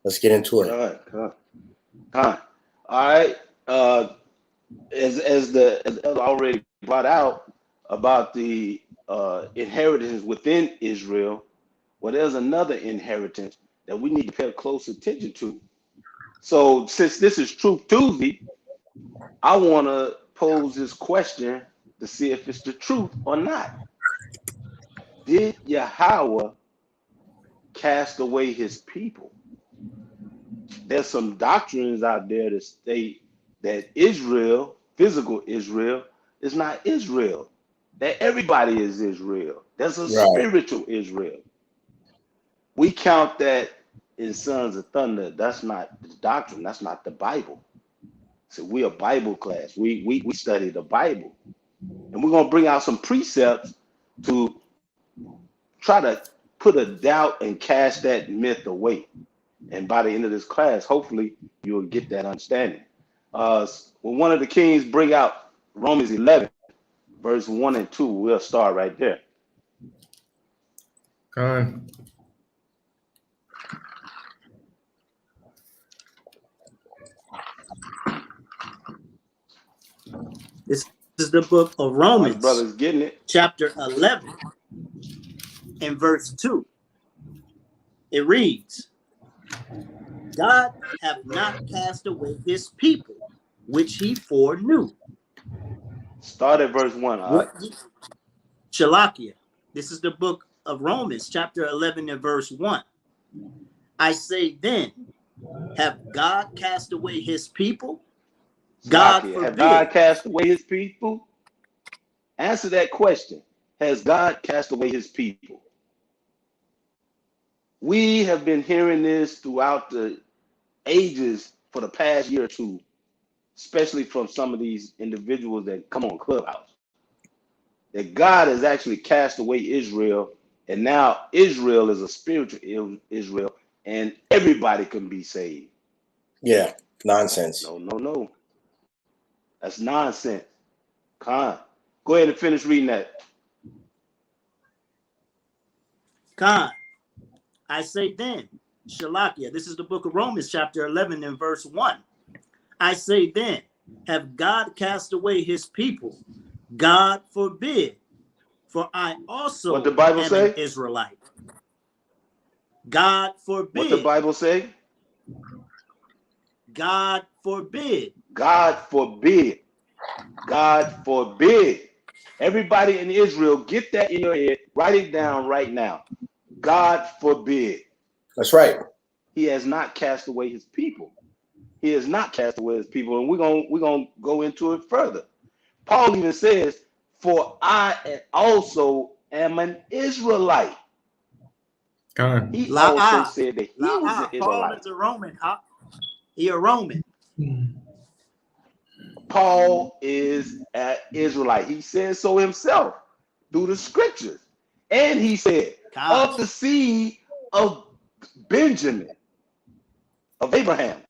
Let's get into it. All right. As the elder already brought out about the inheritance within Israel, well, there's another inheritance that we need to pay close attention to. So since this is Truth Tuesday, I want to pose this question to see if it's the truth or not. Did Yahweh cast away his people? There's some doctrines out there that state that Israel, physical Israel, is not Israel. That everybody is Israel. There's a spiritual Israel. We count that in Sons of Thunder. That's not the doctrine. That's not the Bible. So we're a Bible class. We study the Bible. And we're going to bring out some precepts to try to put a doubt and cast that myth away. And by the end of this class, hopefully you'll get that understanding. When one of the kings bring out Romans 11, verse 1 and 2, we'll start right there. Con. This is the book of My Romans, brother's getting it. chapter 11 and verse 2. It reads, God hath not cast away his people, which he foreknew. Start at verse 1. What Shalakia. This is the book of Romans, chapter 11 and verse 1. I say then, have God cast away his people? God Have forbid. God cast away his people? Answer that question. Has God cast away his people? We have been hearing this throughout the ages for the past year or two, especially from some of these individuals that come on Clubhouse, that God has actually cast away Israel, and now Israel is a spiritual Israel, and everybody can be saved. Yeah, nonsense. No. That's nonsense. Khan, go ahead and finish reading that. Khan, I say then, Shalakia, this is the book of Romans, chapter 11 and verse 1. I say then, have God cast away his people? God forbid, for I also What the Bible am say? an Israelite. God forbid. What the Bible say? God forbid. God forbid. God forbid. Everybody in Israel, get that in your head. Write it down right now. God forbid. That's right. He has not cast away his people. He has not cast away his people, and we're gonna go into it further. Paul even says, "For I also am an Israelite." Con. He also said that he was an Paul Israelite. is a Roman. He a Roman. Paul is an Israelite. He says so himself through the scriptures. And he said, of the seed of Benjamin, of Abraham,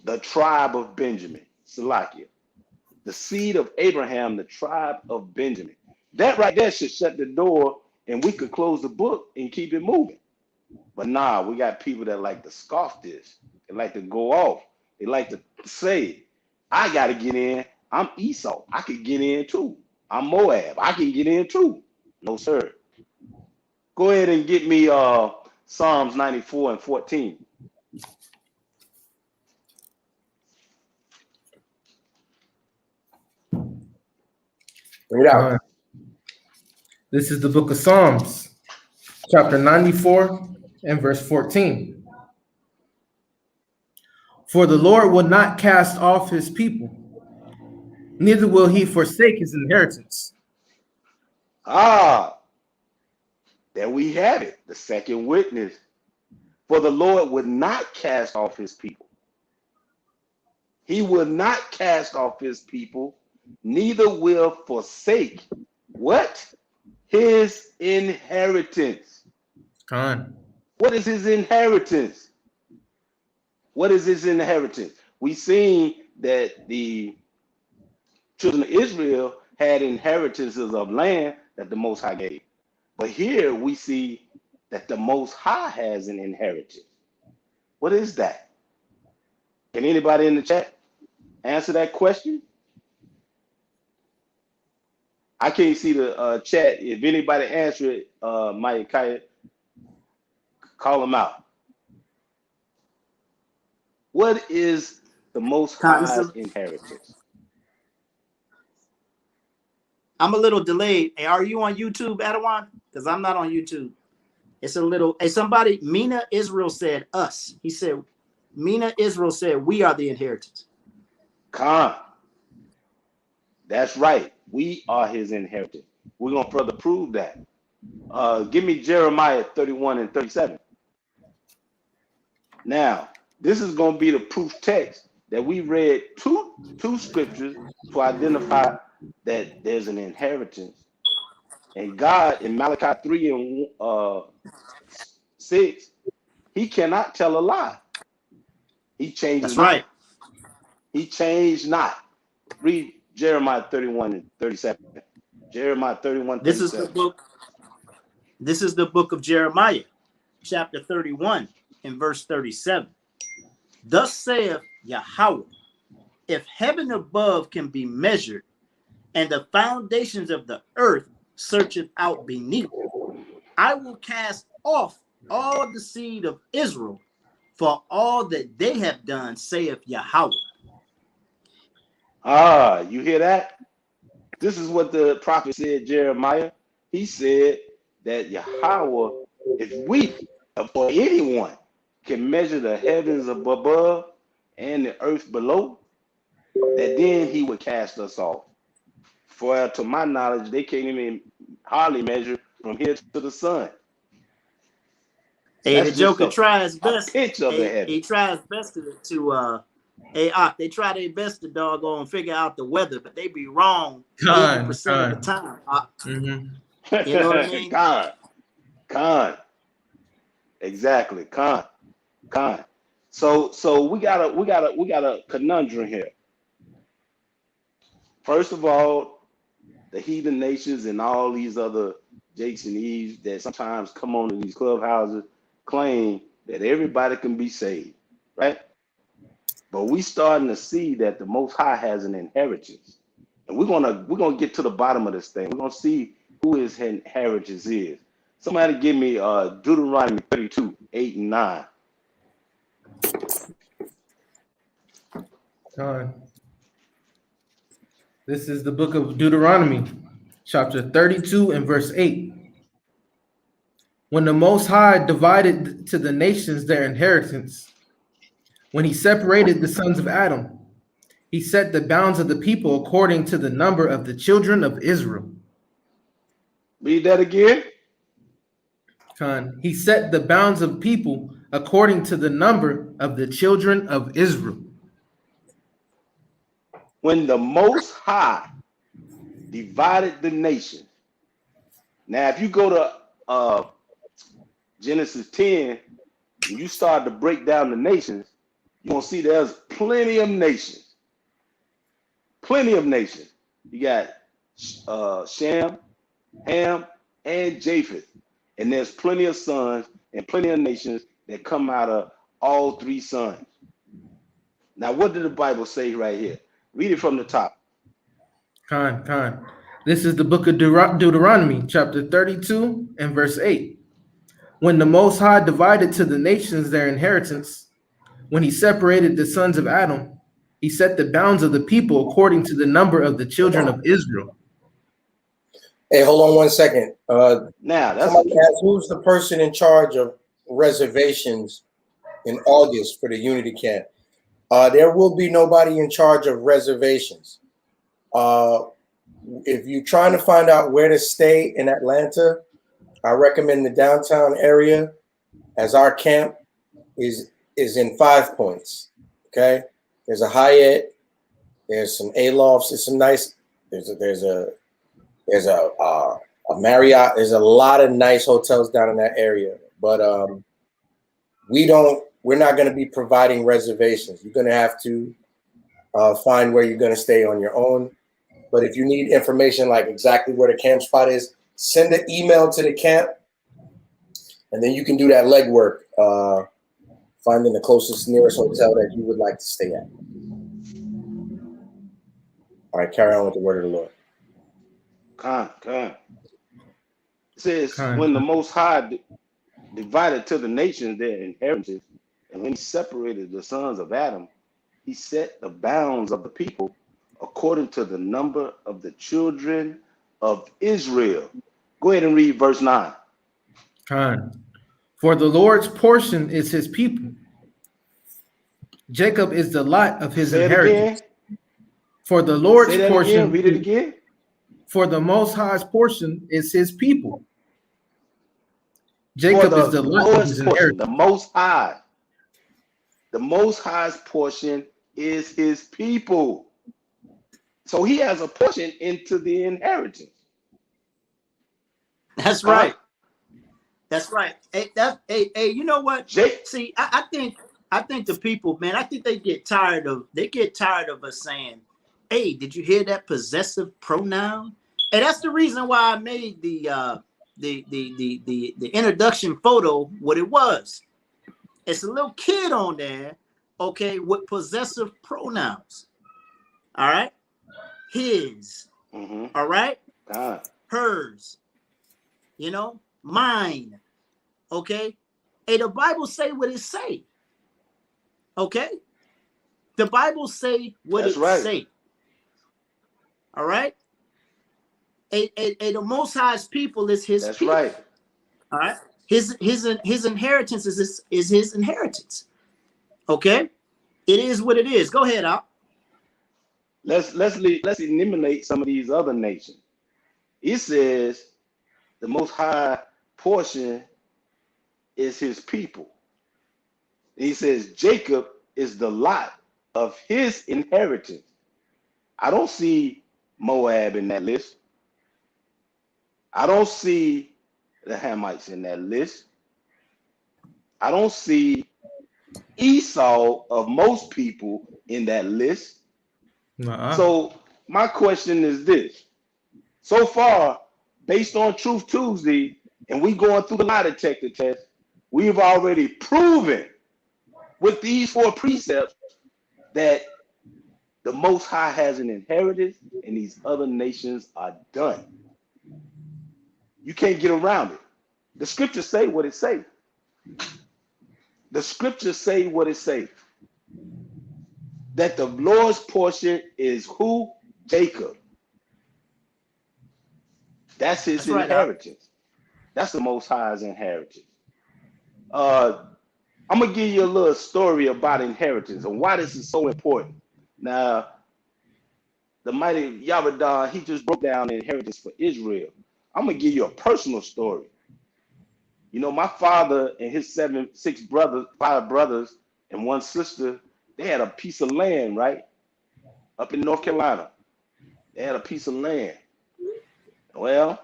the tribe of Benjamin, Salakia, the seed of Abraham, the tribe of Benjamin. That right there should shut the door and we could close the book and keep it moving. But nah, we got people that like to scoff this. They like to go off. They like to say, I got to get in. I'm Esau. I could get in too. I'm Moab. I can get in too. No, sir. Go ahead and get me Psalms 94 and 14. Bring it out. This is the book of Psalms, chapter 94 and verse 14. For the Lord will not cast off his people, neither will he forsake his inheritance. There we have it, the second witness. For the Lord would not cast off his people. He will not cast off his people, neither will forsake what? His inheritance. Con. What is his inheritance? What is his inheritance? We seen that the children of Israel had inheritances of land that the Most High gave. But here we see that the Most High has an inheritance. What is that? Can anybody in the chat answer that question? I can't see the chat. If anybody answer it, Mike Kaya, call them out. What is the Most High's inheritance? I'm a little delayed. Hey, are you on YouTube, Adawan? Because I'm not on YouTube. It's a little. Hey, somebody, Mina Israel said us. He said, Mina Israel said we are the inheritance. Khan. That's right. We are his inheritance. We're going to further prove that. Give me Jeremiah 31 and 37. Now, this is going to be the proof text that we read two scriptures to identify that there's an inheritance. And God in Malachi 3 and 6, he cannot tell a lie. He changes That's right. He changed not. Read Jeremiah 31 and 37. Jeremiah 31, 37. This is the book. This is the book of Jeremiah, chapter 31 and verse 37. Thus saith Yahweh, if heaven above can be measured, and the foundations of the earth searcheth out beneath, I will cast off all the seed of Israel for all that they have done, saith Yahweh. Ah, you hear that? This is what the prophet said, Jeremiah. He said that Yahweh, if we or anyone can measure the heavens above and the earth below, that then he would cast us off. For to my knowledge, they can't even hardly measure from here to the sun. Hey, the That's just Joker tries a best. pinch of the heaven. He tries best to they try their best to doggone figure out the weather, but they be wrong 80% of the time. You know what I mean? Con. Exactly. Con. So we got a conundrum here. First of all, the heathen nations and all these other Jakes and Eves that sometimes come on to these clubhouses claim that everybody can be saved, right? But we starting to see that the Most High has an inheritance, and we're gonna get to the bottom of this thing. We're gonna see who his inheritance is. Somebody give me Deuteronomy 32, 8 and 9. This is the book of Deuteronomy, chapter 32 and verse 8. When the Most High divided to the nations their inheritance, when he separated the sons of Adam, he set the bounds of the people according to the number of the children of Israel. Read that again. He set the bounds of people according to the number of the children of Israel. When the Most High divided the nation. Now, if you go to Genesis 10, and you start to break down the nations, you're going to see there's plenty of nations. Plenty of nations. You got Shem, Ham, and Japheth. And there's plenty of sons and plenty of nations that come out of all three sons. Now, what did the Bible say right here? Read it from the top. This is the book of Deuteronomy, chapter 32 and verse 8. When the Most High divided to the nations their inheritance, when he separated the sons of Adam, he set the bounds of the people according to the number of the children of Israel. Hey, hold on 1 second. Now, that's somebody asked, who's the person in charge of reservations in August for the Unity Camp? There will be nobody in charge of reservations. If you're trying to find out where to stay in Atlanta, I recommend the downtown area, as our camp is in 5 Points. Okay, there's a Hyatt, there's some Alofts, there's some nice, there's a Marriott. There's a lot of nice hotels down in that area, but we're not going to be providing reservations. You're going to have to find where you're going to stay on your own. But if you need information like exactly where the camp spot is, send an email to the camp, and then you can do that legwork, finding the closest, nearest hotel that you would like to stay at. All right, carry on with the word of the Lord. It says, when the Most High divided to the nations their inheritance, and when he separated the sons of Adam, he set the bounds of the people according to the number of the children of Israel. Go ahead and read verse 9. For the Lord's portion is his people. Jacob is the lot of his inheritance. For the Lord's portion, again. Read it again. For the Most High's portion is his people. Jacob is the lot of his inheritance. The Most High. The Most High's portion is his people. So he has a portion into the inheritance. That's right. That's right. Hey, you know what? See, I think the people, man, I think they get tired of us saying, hey, did you hear that possessive pronoun? And that's the reason why I made the the introduction photo, what it was. It's a little kid on there, okay, with possessive pronouns. All right, his. All right, hers. You know, mine. Okay, hey, the Bible say what it say. Okay, the Bible say what That's it right. say. All right, the Most High's people is His That's people. right. All right, his inheritance is his inheritance. Okay, it is what it is. Go ahead, Al. Let's eliminate some of these other nations. It says the Most High portion is His people. He says Jacob is the lot of his inheritance. I don't see Moab in that list. I don't see the Hamites in that list. I don't see Esau of most people in that list. So my question is this. So far, based on Truth Tuesday, and we going through the lie detector test, we've already proven with these 4 precepts that the Most High has an inheritance and these other nations are done. You can't get around it. The scriptures say what it say. The scriptures say what it say. That the Lord's portion is who? Jacob. That's his inheritance. That's the Most High's inheritance. I'm going to give you a little story about inheritance and why this is so important. Now, the mighty Yahweh, he just broke down the inheritance for Israel. I'm going to give you a personal story. You know, my father and his 5 brothers and 1 sister, they had a piece of land, right? Up in North Carolina. They had a piece of land. Well,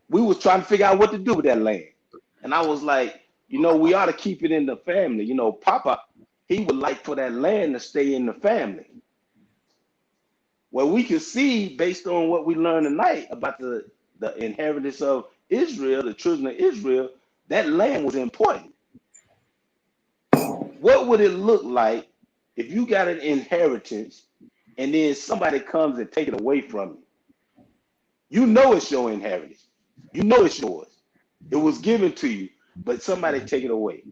we was trying to figure out what to do with that land. And I was like, you know, we ought to keep it in the family. You know, Papa, he would like for that land to stay in the family. Well, we can see based on what we learned tonight about the inheritance of Israel, the children of Israel, that land was important. What would it look like if you got an inheritance and then somebody comes and take it away from you? You know it's your inheritance. You know it's yours. It was given to you, but somebody take it away.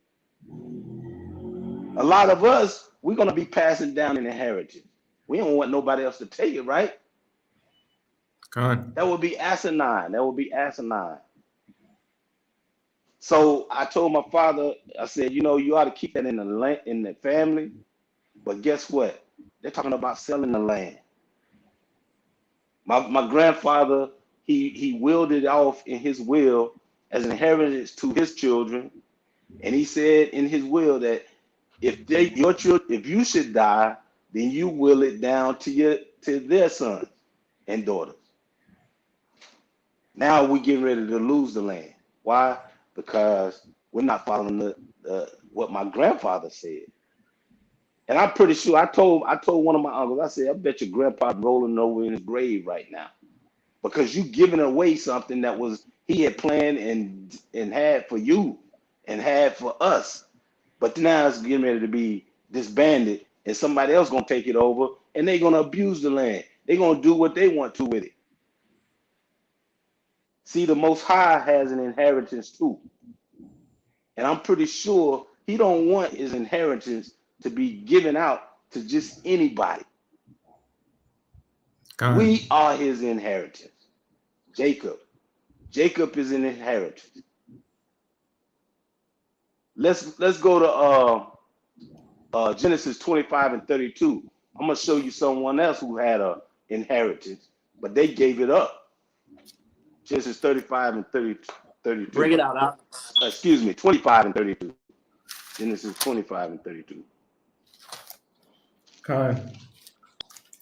A lot of us, we're going to be passing down an inheritance. We don't want nobody else to take it, right? That would be asinine. That would be asinine. So I told my father, I said, you know, you ought to keep that in the family. But guess what? They're talking about selling the land. My grandfather, he willed it off in his will as an inheritance to his children. And he said in his will that if you should die, then you will it down to their sons and daughters. Now we're getting ready to lose the land. Why? Because we're not following what my grandfather said. And I'm pretty sure I told one of my uncles, I said, I bet your grandpa rolling over in his grave right now. Because you giving away something that was he had planned and had for you and had for us. But now it's getting ready to be disbanded and somebody else gonna take it over and they're gonna abuse the land. They're gonna do what they want to with it. See, the Most High has an inheritance too. And I'm pretty sure he don't want his inheritance to be given out to just anybody. We are his inheritance. Jacob is an inheritance. Let's go to Genesis 25 and 32. I'm gonna show you someone else who had an inheritance, but they gave it up. Genesis 35 and 32. Bring it out, Al. Excuse me, 25 and 32. Genesis 25 and 32.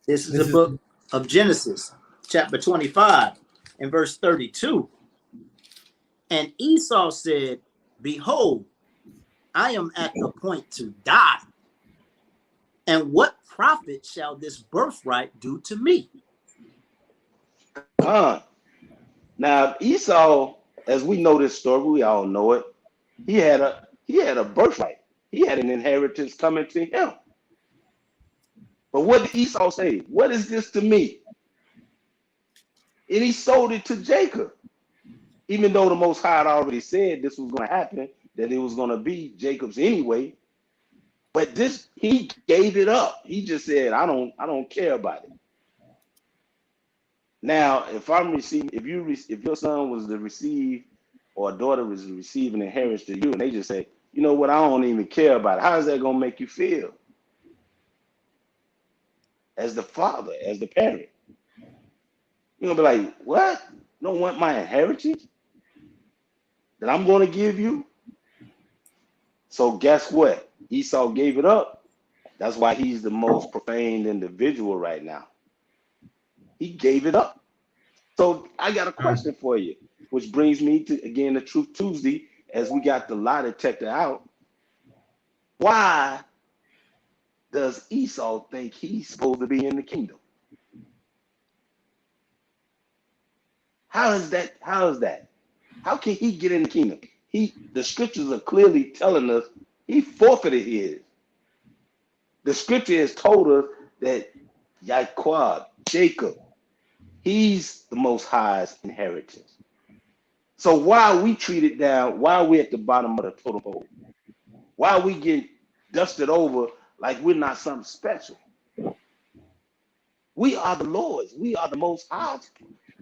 This is the book of Genesis, chapter 25, and verse 32. And Esau said, behold, I am at the point to die. And what profit shall this birthright do to me? Now Esau, as we know this story, we all know it. He had a birthright. He had an inheritance coming to him. But what did Esau say? What is this to me? And he sold it to Jacob. Even though the Most High had already said this was going to happen, that it was going to be Jacob's anyway. But this, he gave it up. He just said, I don't care about it. Now, if your son was to receive, or a daughter was to receive an inheritance to you, and they just say, you know what, I don't even care about it. How is that going to make you feel? As the father, as the parent. You're going to be like, what? You don't want my inheritance that I'm going to give you? So guess what? Esau gave it up. That's why he's the most profaned individual right now. He gave it up. So I got a question for you, which brings me to, again, the Truth Tuesday, as we got the lie detector out. Why does Esau think he's supposed to be in the kingdom? How is that? How can he get in the kingdom? The scriptures are clearly telling us he forfeited his. The scripture has told us that Jacob, he's the Most High's inheritance. So why are we treated down? Why are we at the bottom of the totem pole? Why are we getting dusted over like we're not something special? We are the Lord's. We are the Most High's.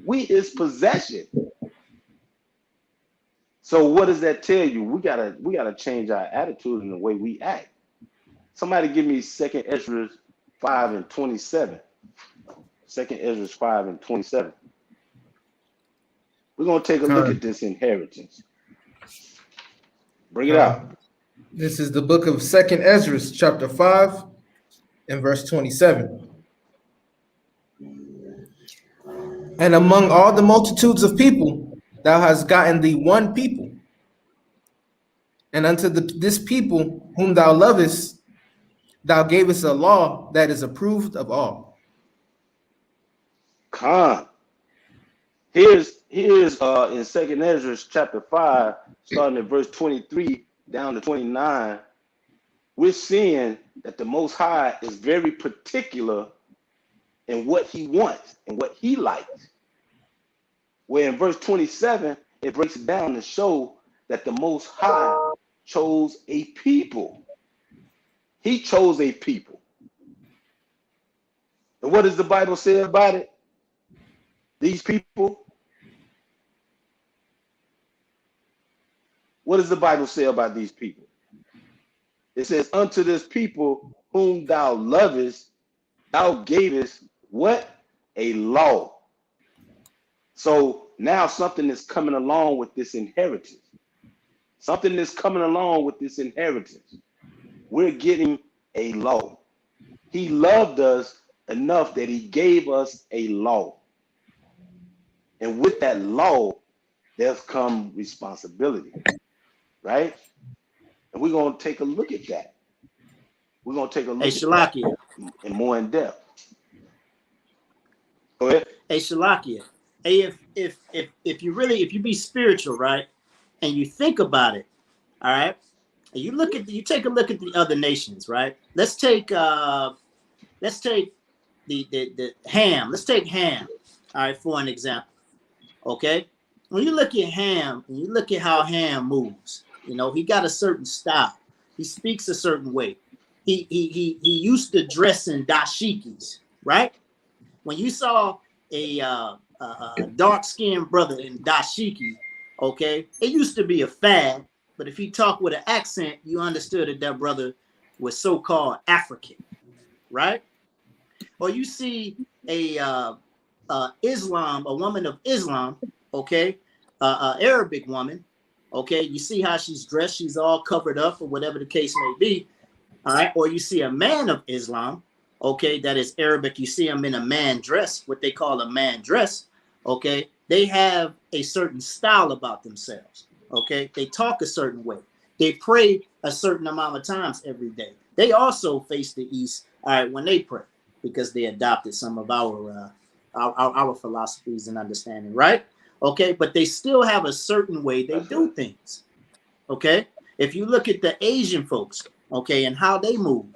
We his possession. So what does that tell you? We gotta change our attitude and the way we act. Somebody give me 2 Ezra 5:27. 2 Ezra 5:27. We're gonna take a look at this inheritance. Bring it out. This is the book of 2 Ezra, chapter 5, and verse 27. And among all the multitudes of people, thou hast gotten thee one people. And unto this people whom thou lovest, thou gavest a law that is approved of all. Khan. Here's in 2 Ezra chapter 5, starting at verse 23 down to 29, we're seeing that the Most High is very particular in what he wants and what he likes. Where in verse 27, it breaks it down to show that the Most High chose a people. He chose a people. And what does the Bible say about it? These people. What does the Bible say about these people? It says, unto this people whom thou lovest, thou gavest what? A law. So now something is coming along with this inheritance. Something is coming along with this inheritance. We're getting a law. He loved us enough that he gave us a law. And with that law, there's come responsibility, right? And we're going to take a look at that. We're going to take a look at that and more in depth. Go ahead. Hey, Shalakia. Hey, if you be spiritual, right, and you think about it, all right, and you take a look at the other nations, right? Let's take the Ham. Let's take Ham, all right, for an example. Okay, when you look at Ham and you look at how Ham moves, you know, he got a certain style. He speaks a certain way. He used to dress in dashikis, right? When you saw a dark-skinned brother in dashiki, okay, it used to be a fad, but if he talked with an accent, you understood that brother was so-called African, right? Or you see a woman of Islam, okay, Arabic woman, okay, you see how she's dressed, she's all covered up or whatever the case may be, all right, or you see a man of Islam, okay, that is Arabic, you see him in a man dress, what they call a man dress, okay, they have a certain style about themselves, okay, they talk a certain way, they pray a certain amount of times every day, they also face the east, all right, when they pray, because they adopted some of our philosophies and understanding, right? Okay, but they still have a certain way they do things. Okay, if you look at the Asian folks, okay, and how they move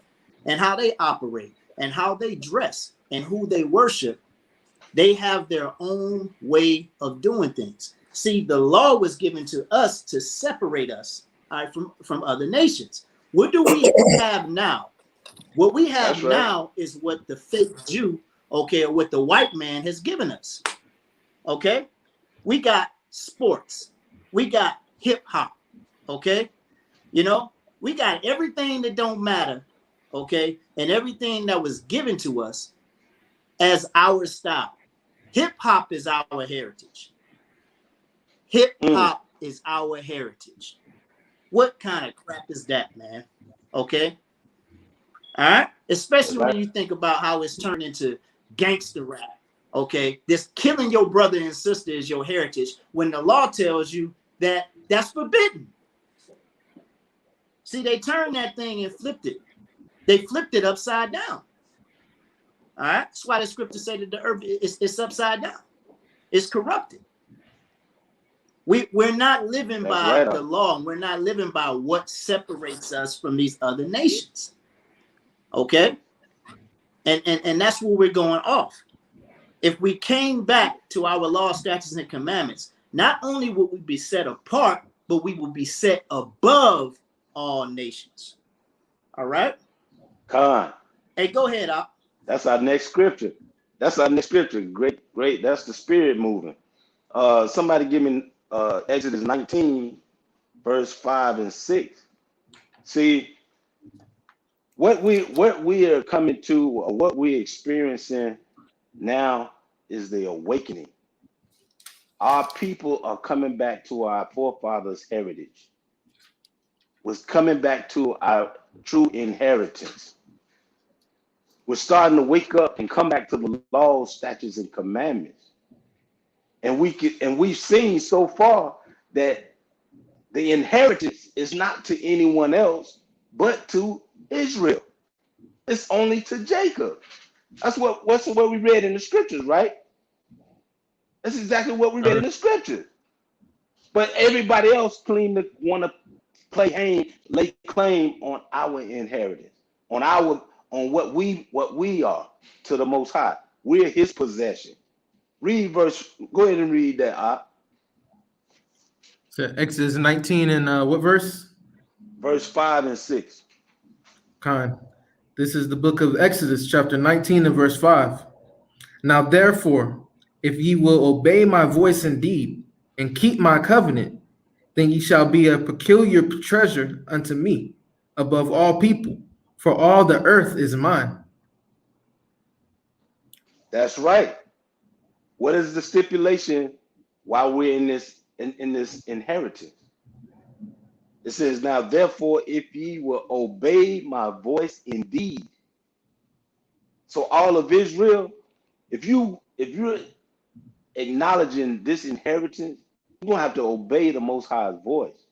and how they operate and how they dress and who they worship, they have their own way of doing things. See, the law was given to us to separate us, all right, from other nations. What do we have now? What we have That's right. now is what the fake Jew, okay, or what the white man has given us. Okay, we got sports, we got hip hop, okay, you know, we got everything that don't matter, okay, and everything that was given to us as our style. Hip hop is our heritage. Hip hop is our heritage. What kind of crap is that, man? Okay. All right. Especially when you think about how it's turned into gangster rap. Okay. This killing your brother and sister is your heritage when the law tells you that that's forbidden. See, they turned that thing and flipped it. They flipped it upside down. All right. That's why the scriptures say that the earth is upside down. It's corrupted. We're not living by the law. We're not living by what separates us from these other nations. Okay? And that's where we're going off. If we came back to our law, statutes, and commandments, not only would we be set apart, but we would be set above all nations. All right? Khan. Hey, go ahead, Op. That's our next scripture. Great. That's the spirit moving. Somebody give me Exodus 19, verse 5 and 6. See, what we are coming to, or what we're experiencing now, is the awakening. Our people are coming back to our forefathers' heritage. Was coming back to our true inheritance. We're starting to wake up and come back to the laws, statutes, and commandments. And we've seen so far that the inheritance is not to anyone else but to Israel. It's only to Jacob. That's what we read in the scriptures, right? That's exactly what we read in the scriptures. But everybody else want to lay claim on our inheritance, on what we are to the Most High. We're His possession. Go ahead and read that. So Exodus 19 and what verse? Verse 5 and 6. Khan. This is the book of Exodus, chapter 19 and verse 5. Now therefore, if ye will obey my voice indeed, and keep my covenant, then ye shall be a peculiar treasure unto me above all people, for all the earth is mine. That's right. What is the stipulation while we're in this inheritance? It says, now therefore, if ye will obey my voice indeed. So all of Israel, if you're acknowledging this inheritance, you're gonna have to obey the Most High's voice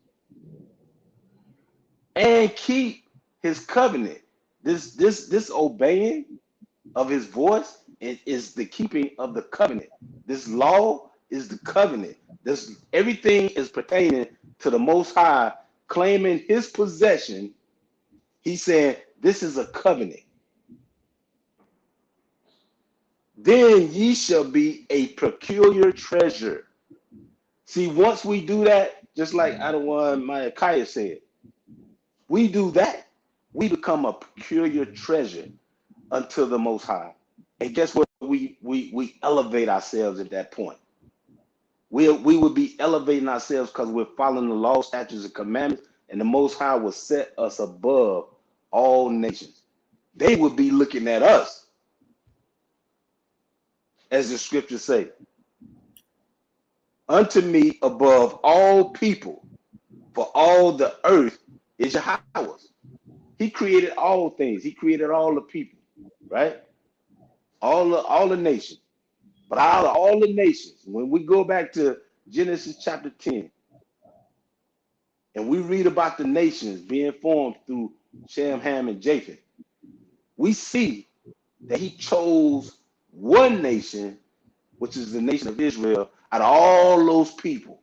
and keep His covenant. This obeying of His voice is the keeping of the covenant. This law is the covenant. Everything is pertaining to the Most High, claiming His possession. He said, this is a covenant. Then ye shall be a peculiar treasure. See, once we do that, just like Adawan Ma'akiah said, we do that, we become a peculiar treasure unto the Most High. And guess what? We elevate ourselves at that point. We would be elevating ourselves because we're following the law, statutes, and commandments, and the Most High will set us above all nations. They would be looking at us, as the scriptures say, unto me above all people, for all the earth is Yahweh's. He created all things. He created all the people, right? All the nations. But out of all the nations, when we go back to Genesis chapter 10, and we read about the nations being formed through Shem, Ham, and Japheth, we see that He chose one nation, which is the nation of Israel, out of all those people.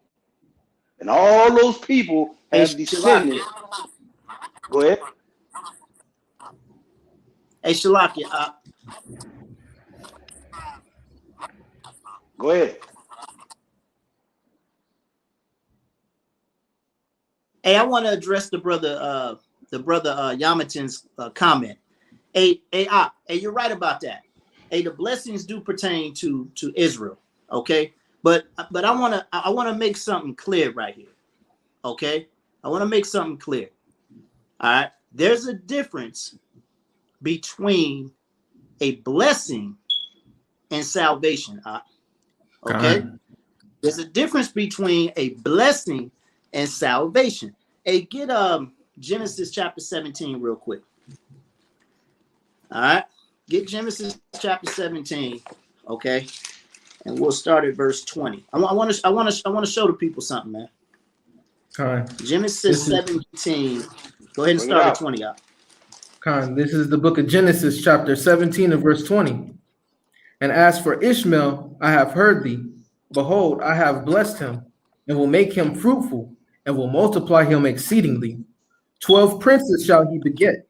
And all those people Hey, have Shalakia. descended. Go ahead. Hey, Shalakia. Go ahead. Hey, I want to address the brother Yamatin's comment. Hey, you're right about that. Hey, the blessings do pertain to Israel. Okay, but I want to make something clear right here. Okay, I want to make something clear. All right, there's a difference between a blessing and salvation. Okay, there's a difference between a blessing and salvation. Hey, get Genesis chapter 17 real quick. All right, get Genesis chapter 17. Okay, and we'll start at verse 20. I want to show the people something, man. Genesis 17. Go ahead and Bring it start at out. 20 out. This is the book of Genesis, chapter 17 and verse 20. And as for Ishmael, I have heard thee. Behold, I have blessed him, and will make him fruitful, and will multiply him exceedingly. 12 princes shall he beget,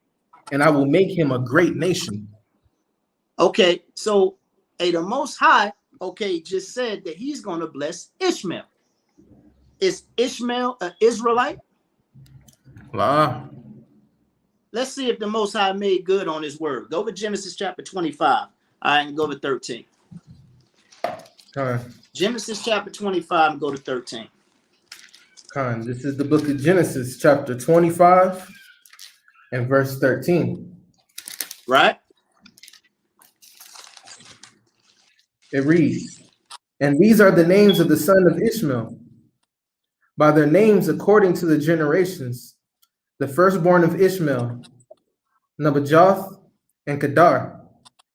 and I will make him a great nation. Okay, so the Most High, just said that he's going to bless Ishmael. Is Ishmael an Israelite? Wow. Let's see if the Most High made good on his word. Go to Genesis chapter 25. All right, and go to 13. Genesis chapter 25 and go to 13. This is the book of Genesis, chapter 25 and verse 13. Right? It reads, and these are the names of the son of Ishmael, by their names according to the generations. The firstborn of Ishmael, Nabajoth and Kedar,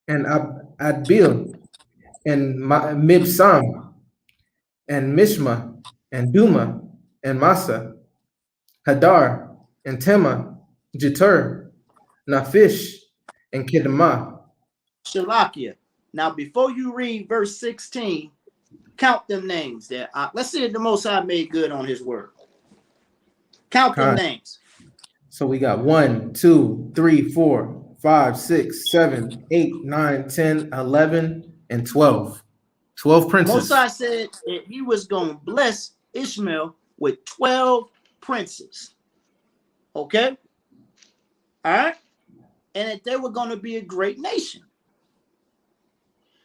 and Adbil, and Mibsam, and Mishma, and Duma, and Masa, Hadar, and Tema, Jetur, Naphish, and Kedemah. Shalakia. Now, before you read verse 16, count them names there. Let's see if the Most High made good on his word. Count them names. So we got 1, 2, 3, 4, 5, 6, 7, 8, 9, 10, 11, and 12. 12 princes. Most High said that he was going to bless Ishmael with 12 princes. Okay? All right? And that they were going to be a great nation.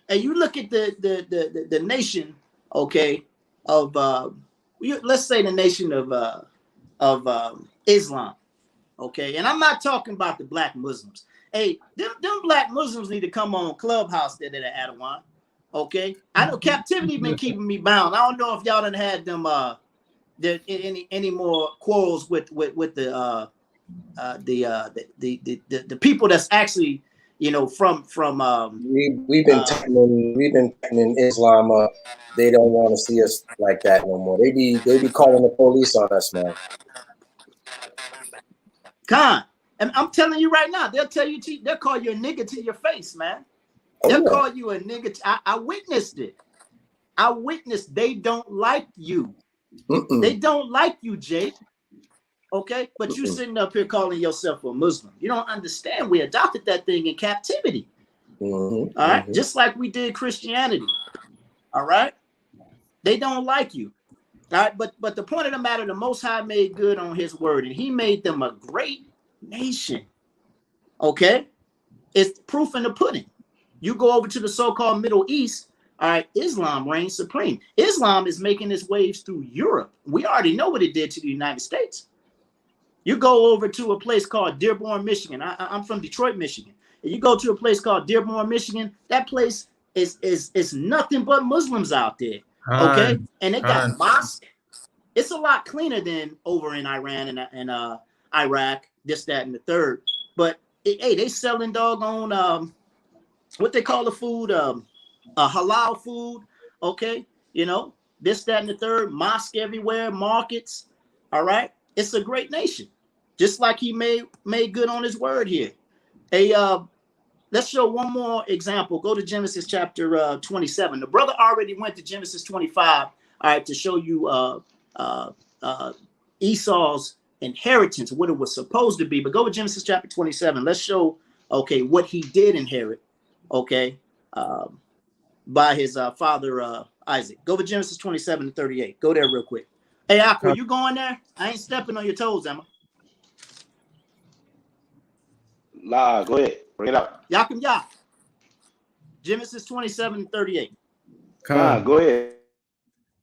And you look at the nation, okay, of let's say the nation of Islam, okay. And I'm not talking about the black Muslims. Hey, them black Muslims need to come on Clubhouse there at Adawan, okay. I know captivity been keeping me bound. I don't know if y'all done had them any more quarrels with the people that's actually, you know, from we've been tightening Islam up. They don't want to see us like that no more. They be calling the police on us, man. Khan, and I'm telling you right now, they'll call you a nigga to your face, man. They'll call you a nigga. I witnessed it. I witnessed. They don't like you. They don't like you, Jake. Okay, but you sitting up here calling yourself a Muslim. You don't understand. We adopted that thing in captivity. All right, just like we did Christianity. All right, they don't like you. All right, but the point of the matter, the Most High made good on his word, and he made them a great nation. Okay, it's proof in the pudding. You go over to the so-called Middle East. All right, Islam reigns supreme. Islam is making its waves through Europe. We already know what it did to the United States. You go over to a place called Dearborn, Michigan. I'm from Detroit, Michigan. And you go to a place called Dearborn, Michigan. That place is nothing but Muslims out there. Okay, and they got mosque. It's a lot cleaner than over in Iran and Iraq, this, that, and the third. But hey, they selling doggone what they call the food, halal food. Okay, you know, this, that, and the third. Mosque everywhere, markets. All right, it's a great nation. Just like he made good on his word here. let's show one more example. Go to Genesis chapter 27. The brother already went to Genesis 25, all right, to show you Esau's inheritance, what it was supposed to be. But go to Genesis chapter 27. Let's show, okay, what he did inherit, okay, by his father Isaac. Go to Genesis 27:38. Go there real quick. Hey, Aqua, you going there? I ain't stepping on your toes, Emma. La, go ahead. Bring it out. Yakim Yak. Genesis 27:38. Khan, go ahead.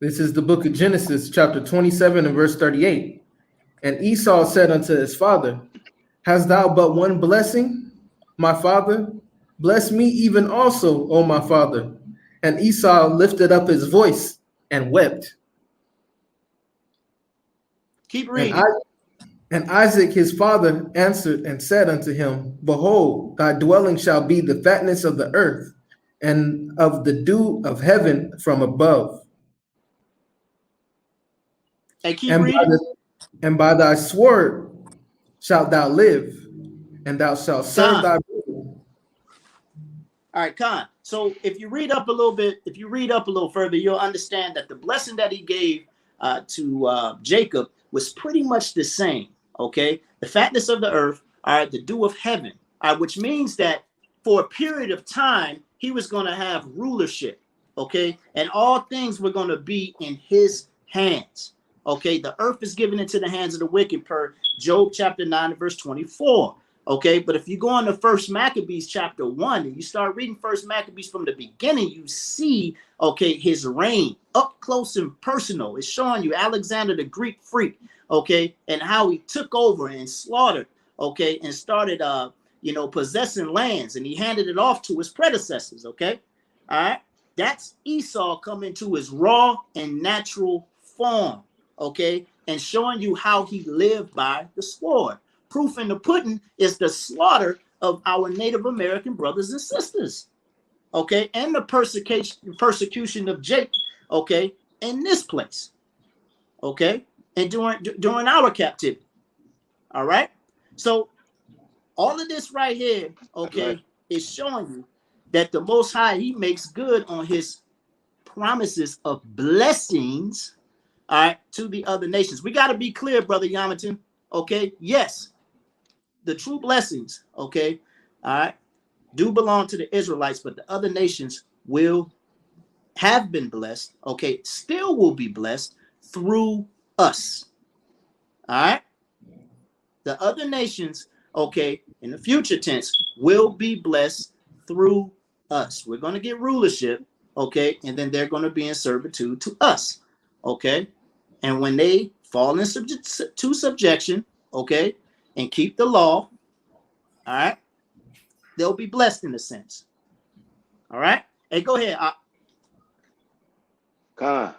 This is the book of Genesis, chapter 27 and verse 38. And Esau said unto his father, Hast thou but one blessing, my father? Bless me even also, O my father. And Esau lifted up his voice and wept. Keep reading. And Isaac his father answered and said unto him, Behold, thy dwelling shall be the fatness of the earth, and of the dew of heaven from above. Hey, keep reading. And by thy sword shalt thou live, and thou shalt serve thy brother. All right, Khan. So if you read up a little bit, if you read up a little further, you'll understand that the blessing that he gave to Jacob was pretty much the same. Okay, the fatness of the earth, all right, the dew of heaven, all right, which means that for a period of time he was going to have rulership. Okay, and all things were going to be in his hands. Okay, the earth is given into the hands of the wicked per Job chapter 9 and verse 24. Okay, but if you go on to First Maccabees chapter 1 and you start reading First Maccabees from the beginning, you see, okay, his reign up close and personal. It's showing you Alexander the Greek freak, okay, and how he took over and slaughtered, okay, and started, possessing lands, and he handed it off to his predecessors, okay, all right. That's Esau coming to his raw and natural form, okay, and showing you how he lived by the sword. Proof in the pudding is the slaughter of our Native American brothers and sisters, okay, and the persecution of Jacob, okay, in this place, okay, and during our captivity. All right, so all of this right here, okay, is showing you that the Most High, he makes good on his promises of blessings, all right, to the other nations. We got to be clear, Brother Yamaton, okay, yes, the true blessings, okay, all right, do belong to the Israelites, but the other nations will have been blessed, okay, still will be blessed through us. All right, the other nations, okay, in the future tense, will be blessed through us. We're going to get rulership, okay, and then they're going to be in servitude to us, okay, and when they fall in subjection, okay, and keep the law, all right, they'll be blessed in a sense. All right. Hey, go ahead. Khan.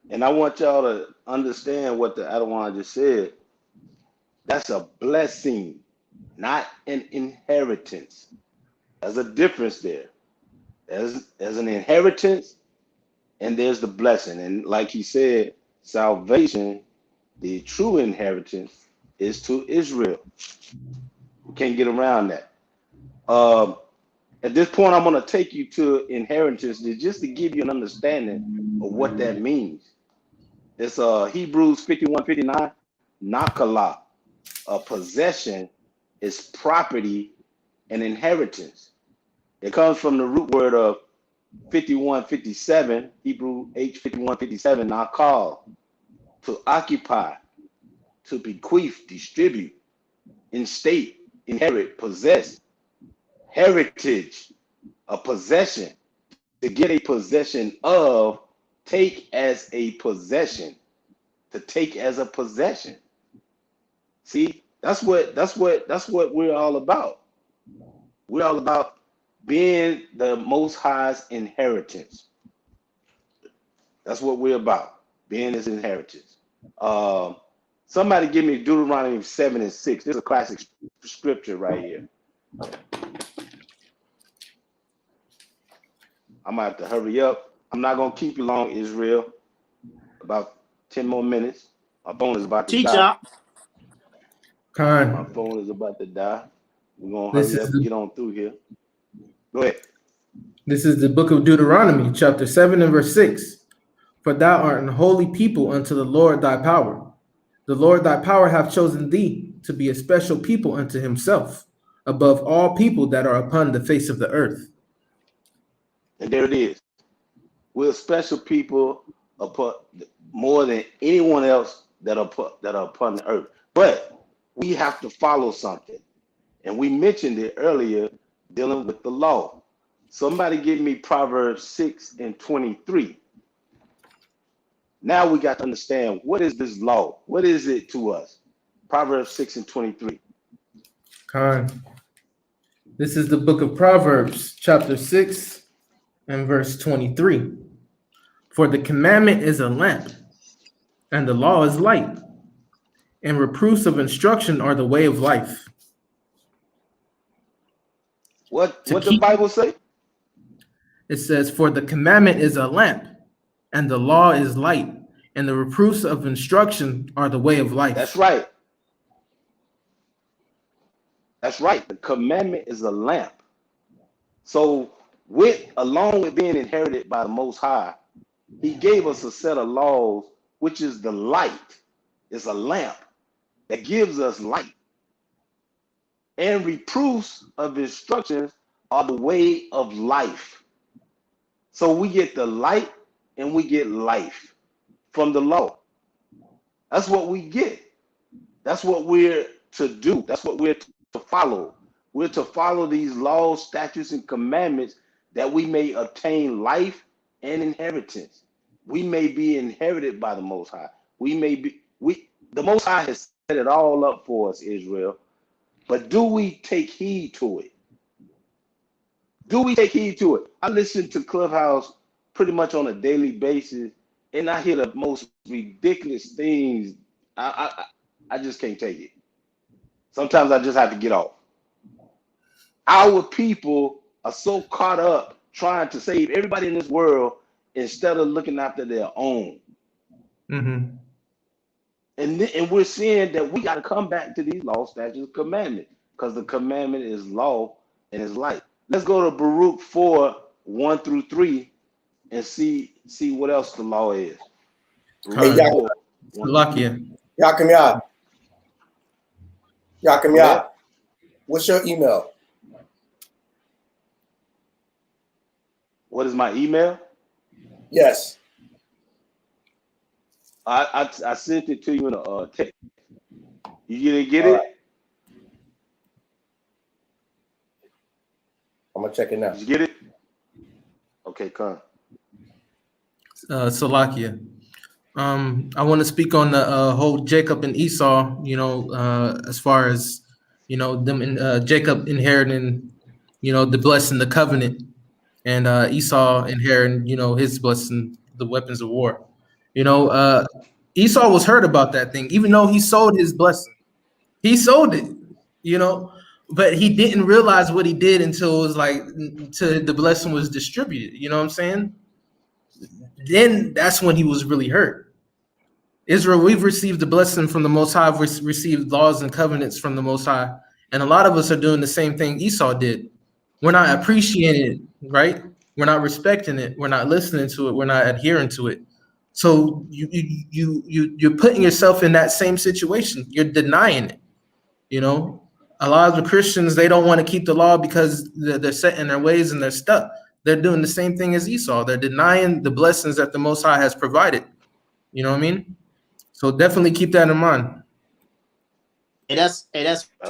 And I want y'all to understand what the Adawan just said. That's a blessing, not an inheritance. There's a difference there. There's an inheritance and there's the blessing. And like he said, salvation, the true inheritance, is to Israel. We can't get around that. At this point, I'm going to take you to inheritance just to give you an understanding of what that means. It's Hebrews 51:59, Nakalah, a possession is property and inheritance. It comes from the root word of 51:57, Hebrew H51:57, Nakal, to occupy, to bequeath, distribute, instate, inherit, possess. Heritage, a possession, to get a possession of, take as a possession, to take as a possession. See, that's what we're all about. We're all about being the Most High's inheritance. That's what we're about, being his inheritance. Somebody give me Deuteronomy 7:6. This is a classic scripture right here. I'm gonna have to hurry up. I'm not gonna keep you long, Israel. About 10 more minutes. My phone is about to die. Khan. My phone is about to die. We're gonna hurry up and get on through here. Go ahead. This is the book of Deuteronomy, chapter 7 and verse 6. For thou art an holy people unto the Lord thy power. The Lord thy power hath chosen thee to be a special people unto himself, above all people that are upon the face of the earth. And there it is. We're special people upon more than anyone else that are upon the earth. But we have to follow something. And we mentioned it earlier, dealing with the law. Somebody give me Proverbs 6 and 23. Now we got to understand, what is this law? What is it to us? Proverbs 6 and 23. Khan. This is the book of Proverbs, chapter 6 and verse 23. For the commandment is a lamp, and the law is light, and reproofs of instruction are the way of life. What the Bible say? It says, for the commandment is a lamp, and the law is light, and the reproofs of instruction are the way of life. That's right. That's right. The commandment is a lamp. So along with being inherited by the Most High, he gave us a set of laws, which is the light. It's a lamp that gives us light. And reproofs of instructions are the way of life. So we get the light and we get life from the law. That's what we get. That's what we're to do. That's what we're to follow. We're to follow these laws, statutes, and commandments that we may obtain life and inheritance. We may be inherited by the Most High. The Most High has set it all up for us, Israel. But do we take heed to it? Do we take heed to it? I listen to Clubhouse pretty much on a daily basis, and I hear the most ridiculous things. I just can't take it. Sometimes I just have to get off. Our people are so caught up trying to save everybody in this world instead of looking after their own. Mm-hmm. And we're seeing that we got to come back to these law, statutes, commandments, because the commandment is law and is light. Let's go to Baruch 4, 1 through 3, and see what else the law is. Hey, Yakim, what's your email? What is my email? Yes. I sent it to you in a text. You didn't get it? Right. I'm gonna check it now. Did you get it? Okay, come. Salakia. I want to speak on the whole Jacob and Esau, as far as, them and Jacob inheriting, the blessing, the covenant, and Esau inheriting, his blessing, the weapons of war. Esau was hurt about that thing, even though he sold his blessing. He sold it, but he didn't realize what he did until it was the blessing was distributed. You know what I'm saying? Then that's when he was really hurt. Israel, we've received the blessing from the Most High. We've received laws and covenants from the Most High. And a lot of us are doing the same thing Esau did. We're not appreciating it, right? We're not respecting it. We're not listening to it. We're not adhering to it. So you're putting yourself in that same situation. You're denying it. A lot of the Christians, they don't want to keep the law because they're set in their ways and they're stuck. They're doing the same thing as Esau. They're denying the blessings that the Most High has provided. You know what I mean? So definitely keep that in mind. Hey, that's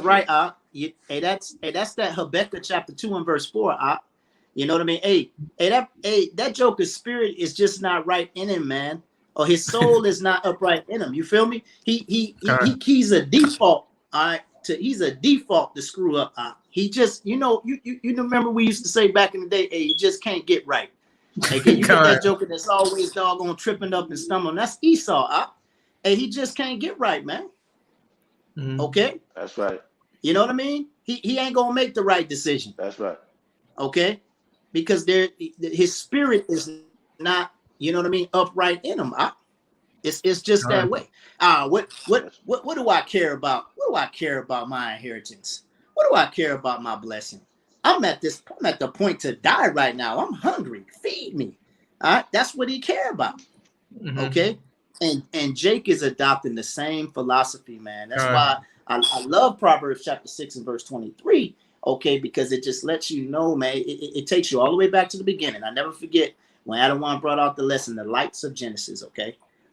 right. That's that Habakkuk chapter 2 and verse 4. You know what I mean? That joker's spirit is just not right in him, man. Or his soul is not upright in him. You feel me? He's a default. All right. He's a default to screw up. He just, you remember we used to say back in the day, hey, you just can't get right. Hey, can you get that joker that's always doggone tripping up and stumbling? That's Esau. Hey, he just can't get right, man. Mm-hmm. Okay? That's right. You know what I mean? He ain't gonna make the right decision. That's right. Okay? Because his spirit is not, you know what I mean, upright in him. It's just that way. What do I care about? What do I care about my inheritance? What do I care about my blessing? I'm at the point to die right now. I'm hungry. Feed me. All right. That's what he cared about. Mm-hmm. Okay. And Jake is adopting the same philosophy, man. That's Con. why I love Proverbs chapter 6 and verse 23. Okay, because it just lets you know, man, it takes you all the way back to the beginning. I never forget when Adam 1 brought out the lesson, the lights of Genesis.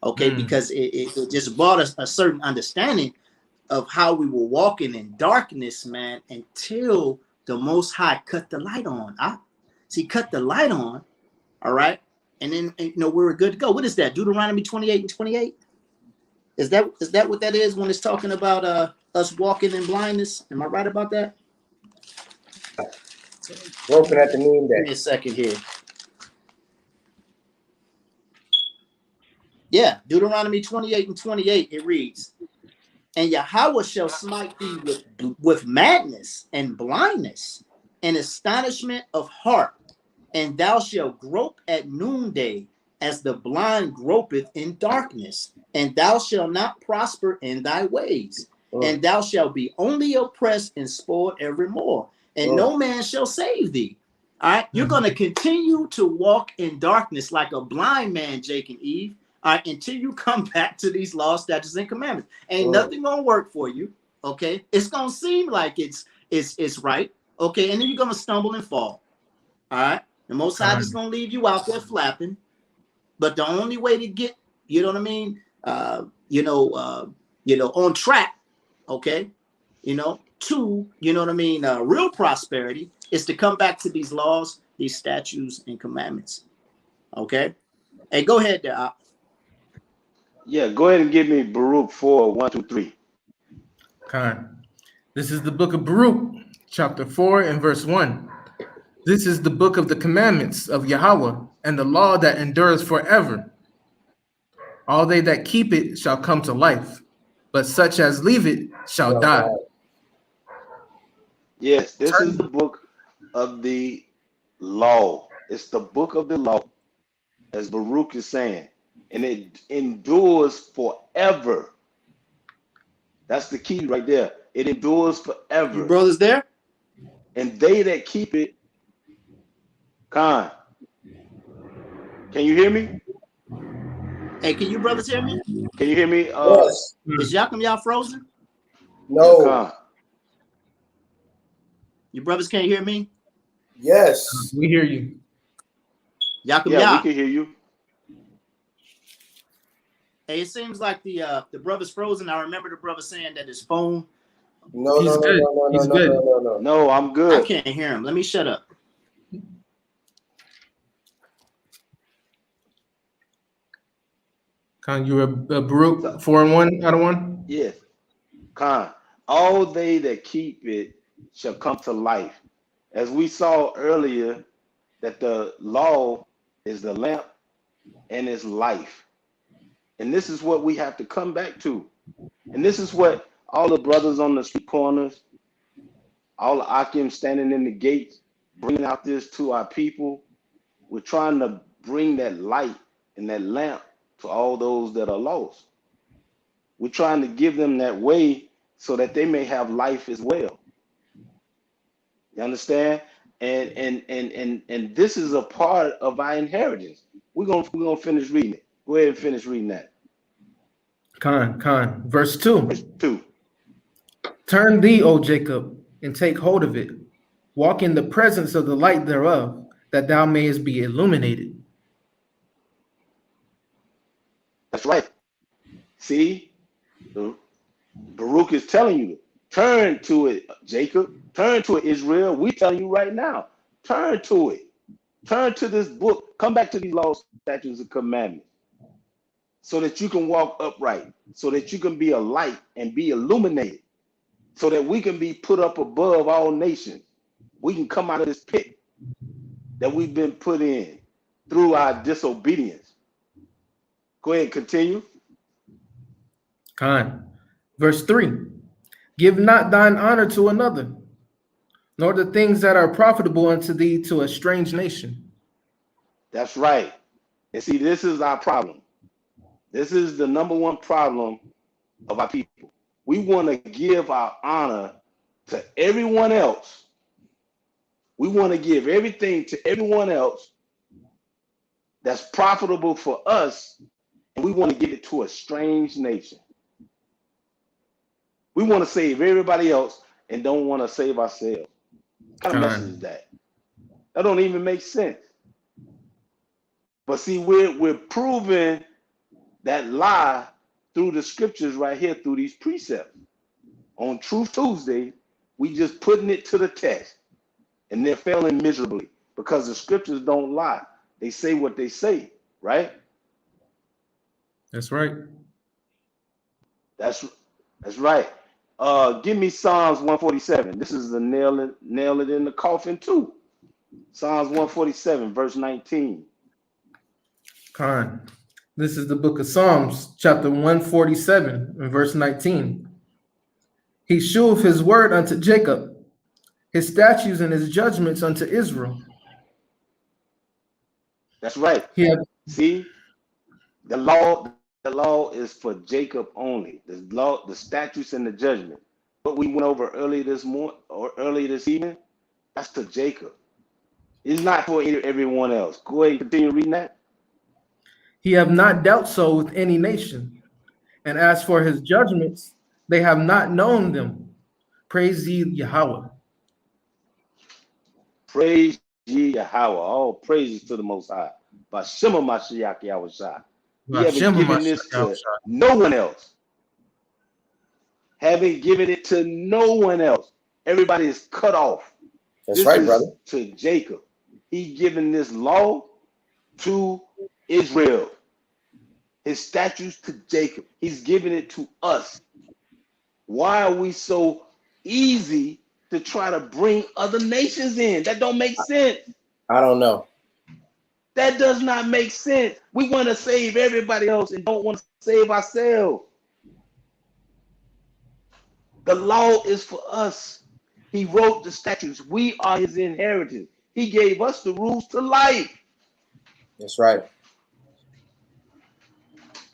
Okay, because it just brought us a certain understanding of how we were walking in darkness, man, until the Most High cut the light on. Cut the light on, all right, and then we were good to go. What is that? Deuteronomy 28 and 28? Is that what that is when it's talking about us walking in blindness? Am I right about that? Broken at the noonday. Give me a second here. Yeah, Deuteronomy 28 and 28, it reads, and Yahweh shall smite thee with madness and blindness and astonishment of heart, and thou shalt grope at noonday as the blind gropeth in darkness, and thou shalt not prosper in thy ways, and thou shalt be only oppressed and spoiled evermore, and no man shall save thee. All right, you're going to continue to walk in darkness like a blind man, Jake and Eve, all right, until you come back to these laws, statutes, and commandments. Ain't nothing gonna work for you. Okay, it's gonna seem like it's right. Okay, and then you're gonna stumble and fall. All right, the Most High is gonna leave you out there flapping. But the only way to get, you know what I mean, on track, okay, to, real prosperity is to come back to these laws, these statutes, and commandments. Okay, hey, go ahead there. Yeah, go ahead and give me Baruch 4, 1 through 3. Con. This is the book of Baruch, chapter 4 and verse 1. This is the book of the commandments of Yahweh and the law that endures forever. All they that keep it shall come to life, but such as leave it shall die. Yes, this is the book of the law. It's the book of the law, as Baruch is saying, and it endures forever. That's the key right there. It endures forever. You brothers there? And they that keep it, Khan, can you hear me? Hey, can you brothers hear me? Can you hear me? Yes. Is y'all frozen? No. Khan. You brothers can't hear me? Yes. We hear you. Yeah, we can hear you. Hey, it seems like the brother's frozen. I remember the brother saying that his phone. No, He's good. He's good. No, I'm good. I can't hear him. Let me shut up. Con, you were Baruch 4 and 1 out of 1? Yes. Khan. All they that keep it shall come to life. As we saw earlier, that the law is the lamp and is life. And this is what we have to come back to. And this is what all the brothers on the street corners, all the Akim standing in the gates, bringing out this to our people. We're trying to bring that light and that lamp to all those that are lost. We're trying to give them that way so that they may have life as well. You understand? And this is a part of our inheritance. We're gonna finish reading it. Go ahead and finish reading that. Con. Verse 2. Verse 2. Turn thee, O Jacob, and take hold of it. Walk in the presence of the light thereof, that thou mayest be illuminated. That's right. See, Baruch is telling you, turn to it, Jacob. Turn to it, Israel. We telling you right now, turn to it. Turn to this book. Come back to these laws, statutes, and commandments, so that you can walk upright, so that you can be a light and be illuminated, so that we can be put up above all nations. We can come out of this pit that we've been put in through our disobedience. Go ahead and continue. Con. Verse 3. Give not thine honor to another, nor the things that are profitable unto thee to a strange nation. That's right. And see, this is our problem. This is the number one problem of our people. We want to give our honor to everyone else We want to give everything to everyone else that's profitable for us, and we want to give it to a strange nation. We want to save everybody else and don't want to save ourselves. What kind of message is that? That don't even make sense. But see, we're proving that lie through the scriptures right here, through these precepts. On Truth Tuesday, we just putting it to the test, and they're failing miserably because the scriptures don't lie. They say what they say, right? That's right. That's right. Give me Psalms 147. This is the nail it in the coffin too. Psalms 147, verse 19. Khan. This is the book of Psalms, chapter 147, and verse 19. He sheweth his word unto Jacob, his statutes and his judgments unto Israel. That's right. See, the law is for Jacob only. The statutes and the judgment. What we went over earlier this evening, that's to Jacob. It's not for everyone else. Go ahead and continue reading that. He have not dealt so with any nation. And as for his judgments, they have not known them. Praise ye Yahweh. Praise ye Yahweh. All praises to the Most High. Bashema Mashiach Yahushua. He haven't given this to no one else. Haven't given it to no one else. Everybody is cut off. That's right, brother. To Jacob. He given this law to Israel. His statutes to Jacob. He's giving it to us. Why are we so easy to try to bring other nations in? That don't make sense. I don't know. That does not make sense. We want to save everybody else and don't want to save ourselves. The law is for us. He wrote the statutes. We are his inheritance. He gave us the rules to life. That's right.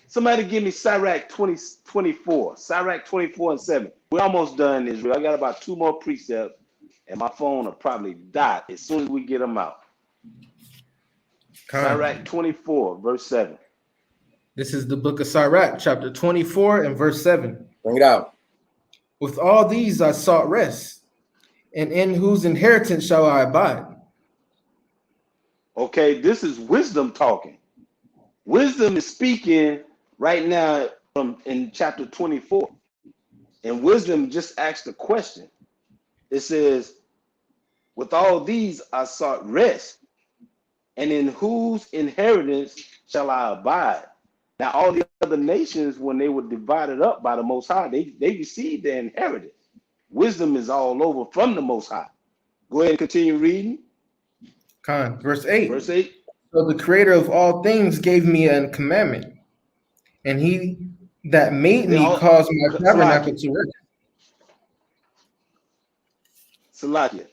Somebody give me Sirach 24. Sirach 24 and 7. We're almost done, Israel. I got about 2 more precepts, and my phone will probably die as soon as we get them out. Sirach 24, verse 7. This is the book of Sirach, chapter 24 and verse 7. Bring it out. With all these I sought rest, and in whose inheritance shall I abide? Okay, this is wisdom talking. Wisdom is speaking right now in chapter 24. And wisdom just asked a question. It says, with all these I sought rest, and in whose inheritance shall I abide? Now, all the other nations, when they were divided up by the Most High, they received their inheritance. Wisdom is all over from the Most High. Go ahead and continue reading. Verse 8. Verse 8. So the creator of all things gave me a commandment, and he that made me caused my tabernacle to rest. Salakia.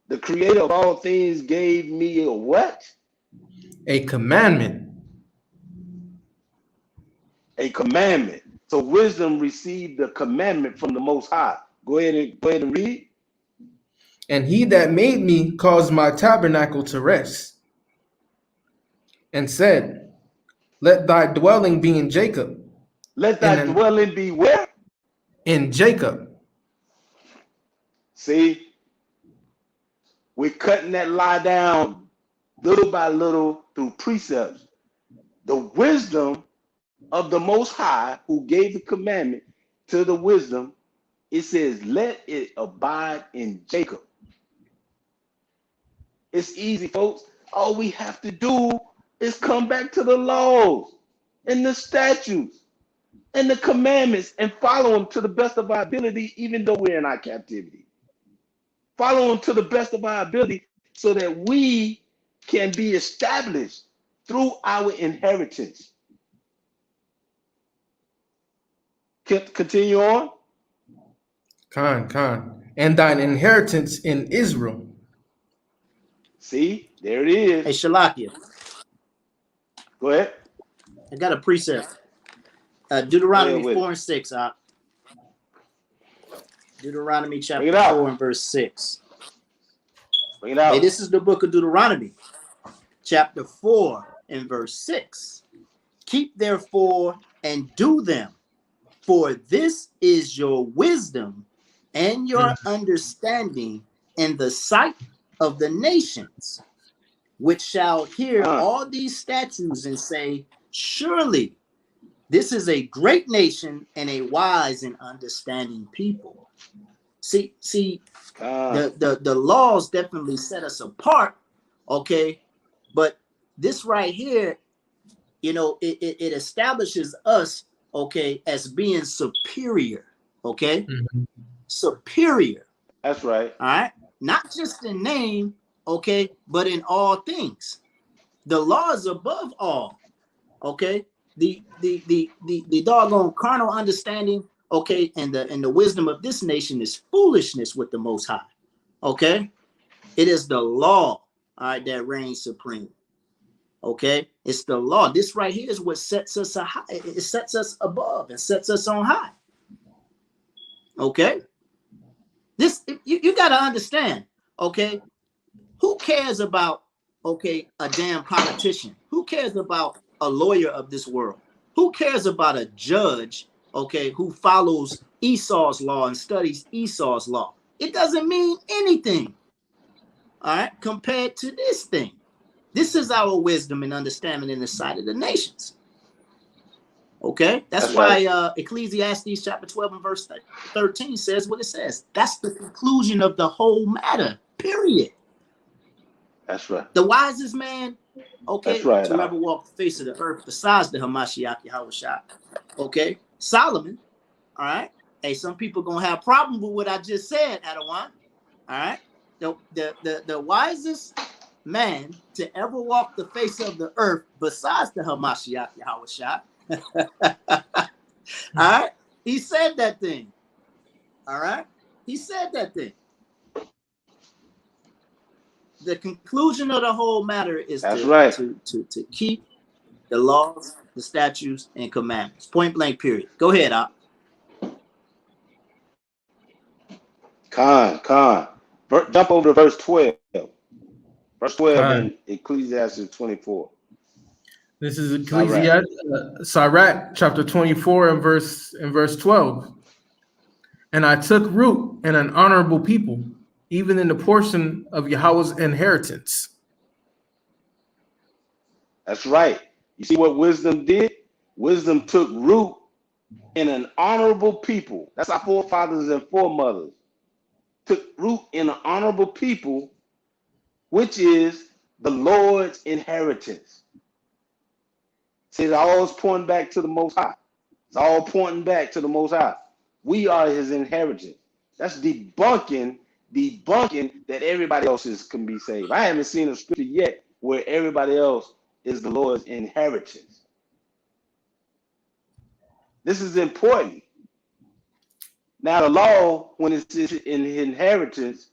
The creator of all things gave me a what? A commandment. A commandment. So wisdom received the commandment from the Most High. Go ahead and read. And he that made me caused my tabernacle to rest, and said, let thy dwelling be in Jacob. Let thy dwelling be where? In Jacob. See, we're cutting that lie down little by little through precepts. The wisdom of the Most High, who gave the commandment to the wisdom, it says, let it abide in Jacob. It's easy, folks. All we have to do is come back to the laws and the statutes and the commandments and follow them to the best of our ability, even though we're in our captivity. Follow them to the best of our ability so that we can be established through our inheritance. Continue on. And thine inheritance in Israel. See, there it is. Hey, Shalakia. Go ahead. I got a precept. Deuteronomy 4 and 6. Deuteronomy chapter 4 and verse 6. Bring it Hey, out. this is the book of Deuteronomy, chapter 4 and verse 6. Keep therefore and do them, for this is your wisdom and your understanding in the sight of the nations, which shall hear all these statutes and say, surely this is a great nation and a wise and understanding people. See, the laws definitely set us apart, okay? But this right here, you know, it establishes us, okay, as being superior, okay? Superior. That's right. All right, not just in name, okay, but in all things. The law is above all, okay. The doggone carnal understanding, okay, and the wisdom of this nation is foolishness with the Most High, okay. It is the law, all right, that reigns supreme, okay. It's the law. This right here is what sets us high. It sets us above and sets us on high, okay. This you got to understand, okay. Who cares about, okay, a damn politician? Who cares about a lawyer of this world? Who cares about a judge, okay, who follows Esau's law and studies Esau's law? It doesn't mean anything, all right, compared to this thing. This is our wisdom and understanding in the sight of the nations. Okay, that's why right. Ecclesiastes chapter 12 and verse 13 says what it says. That's the conclusion of the whole matter, period. That's right. The wisest man, okay, That's right, to ever walk the face of the earth besides the Hamashiach YHWH, okay, Solomon, all right. Hey, some people gonna have a problem with what I just said, Adawan, all right. The wisest man to ever walk the face of the earth besides the Hamashiach YHWH, all right, he said that thing, all right, he said that thing. The conclusion of the whole matter is to keep the laws, the statutes, and commandments. Point blank, period. Go ahead, Op. Con. Jump over to verse 12. Verse 12 Con. in Ecclesiastes 24. This is Ecclesiastes, Sirach, chapter 24 and verse 12. And I took root in an honorable people, even in the portion of Yahweh's inheritance. That's right. You see what wisdom did? Wisdom took root in an honorable people. That's our forefathers and foremothers. Took root in an honorable people, which is the Lord's inheritance. See, it's always pointing back to the Most High. It's all pointing back to the Most High. We are his inheritance. That's debunking that everybody else can be saved. I haven't seen a scripture yet where everybody else is the Lord's inheritance. This is important. Now, the law, when it's in inheritance,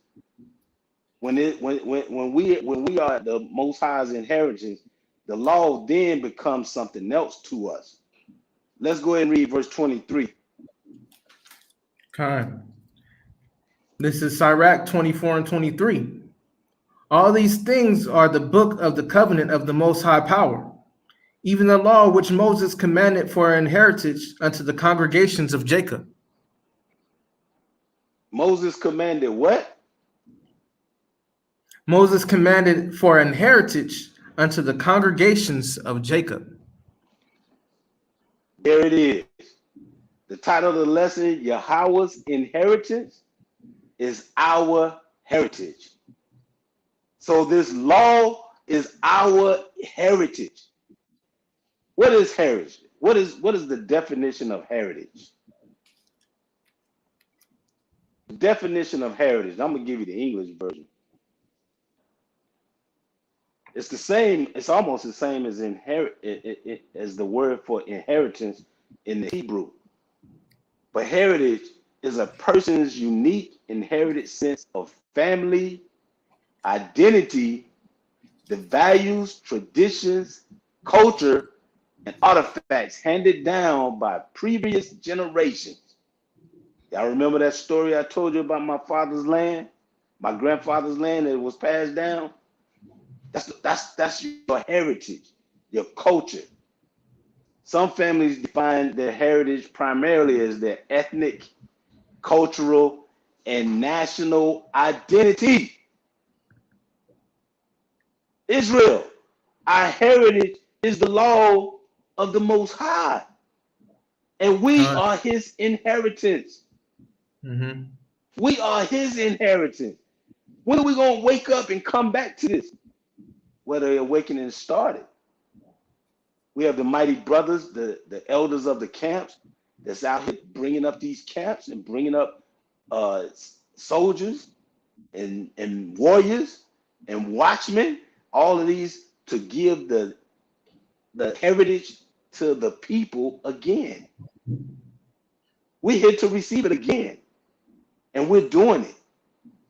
when we are the Most High's inheritance, the law then becomes something else to us. Let's go ahead and read verse 23. Okay. This is Sirach 24 and 23. All these things are the book of the covenant of the Most High Power, even the law which Moses commanded for an heritage unto the congregations of Jacob. Moses commanded what? Moses commanded for an heritage unto the congregations of Jacob. There it is. The title of the lesson, Yahweh's inheritance, is our heritage. So this law is our heritage. What is heritage? What is the definition of heritage? The definition of heritage, I'm going to give you the English version. It's the same, it's almost the same as as the word for inheritance in the Hebrew. But heritage is a person's unique inherited sense of family, identity, the values, traditions, culture, and artifacts handed down by previous generations. Y'all remember that story I told you about my father's land? my grandfather's land that was passed down. That's your heritage, your culture. Some families define their heritage primarily as their ethnic, cultural, and national identity. Israel, our heritage is the law of the Most High, and we are his inheritance. Mm-hmm. We are his inheritance. When are we going to wake up and come back to this? Where the awakening started. We have the mighty brothers, the elders of the camps that's out here bringing up these camps and bringing up soldiers and warriors and watchmen, all of these to give the heritage to the people again. We're here to receive it again, and we're doing it.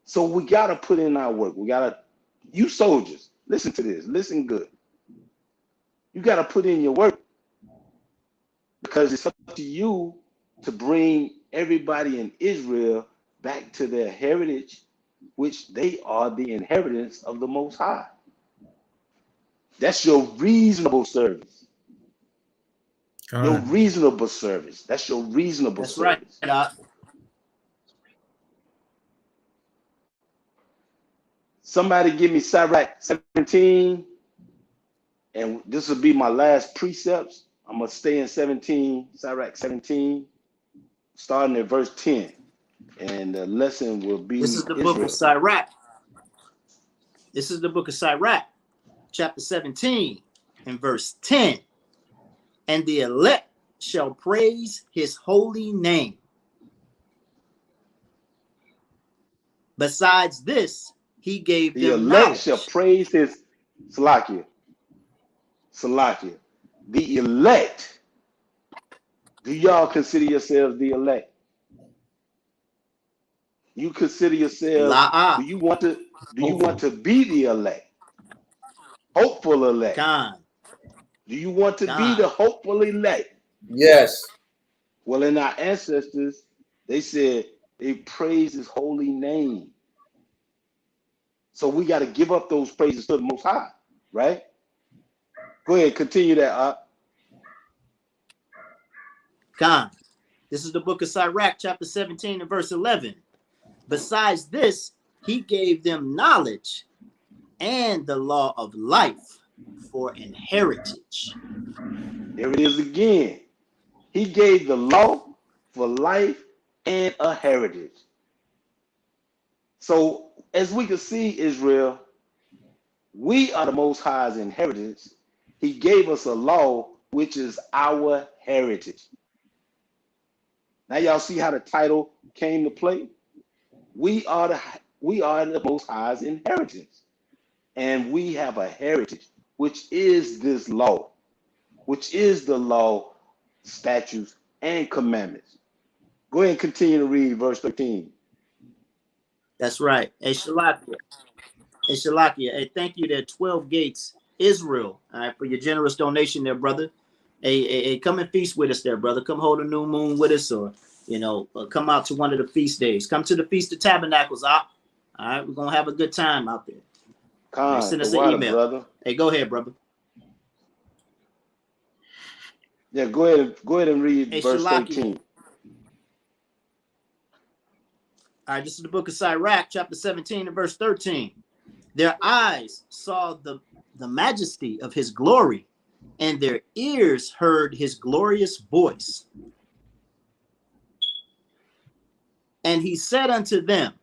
So we got to put in our work. We got to, you soldiers, listen to this, listen good. You got to put in your work, because it's up to you to bring everybody in Israel back to their heritage, which they are the inheritance of the Most High. That's your reasonable service. Your reasonable service. That's your reasonable service. Right. Somebody give me Sirach 17, and this will be my last precepts. I'm going to stay in 17, Sirach 17, starting at verse 10. And the lesson will be This is the Israel. book of Sirach. This is the book of Sirach, chapter 17, and verse 10. And the elect shall praise his holy name. Besides this, he gave the them elect knowledge. shall praise his Salakia. The elect. Do y'all consider yourselves the elect? You consider yourselves, do you want to be the elect? Hopeful elect. Do you want to be the hopeful elect? Yes. Well, in our ancestors, they said they praise his holy name. So we got to give up those praises to the Most High, right? Go ahead, continue that. This is the book of Sirach, chapter 17, and verse 11. Besides this, he gave them knowledge and the law of life for an heritage. There it is again. He gave the law for life and a heritage. So as we can see, Israel, we are the Most High's inheritance. He gave us a law, which is our heritage. Now y'all see how the title came to play? We are the Most High's inheritance. And we have a heritage, which is this law, which is the law, statutes, and commandments. Go ahead and continue to read verse 13. That's right. Hey, Shalakia. Hey, thank you there, 12 Gates, Israel, all right, for your generous donation there, brother. Hey, come and feast with us there, brother. Come hold a new moon with us, or, come out to one of the feast days. Come to the Feast of Tabernacles, all right? We're going to have a good time out there. Send us an email. Brother. Hey, go ahead, brother. Yeah, go ahead and read verse 13. All right, this is the book of Sirach, chapter 17 and verse 13. Their eyes saw the majesty of his glory, and their ears heard his glorious voice. And he said unto them,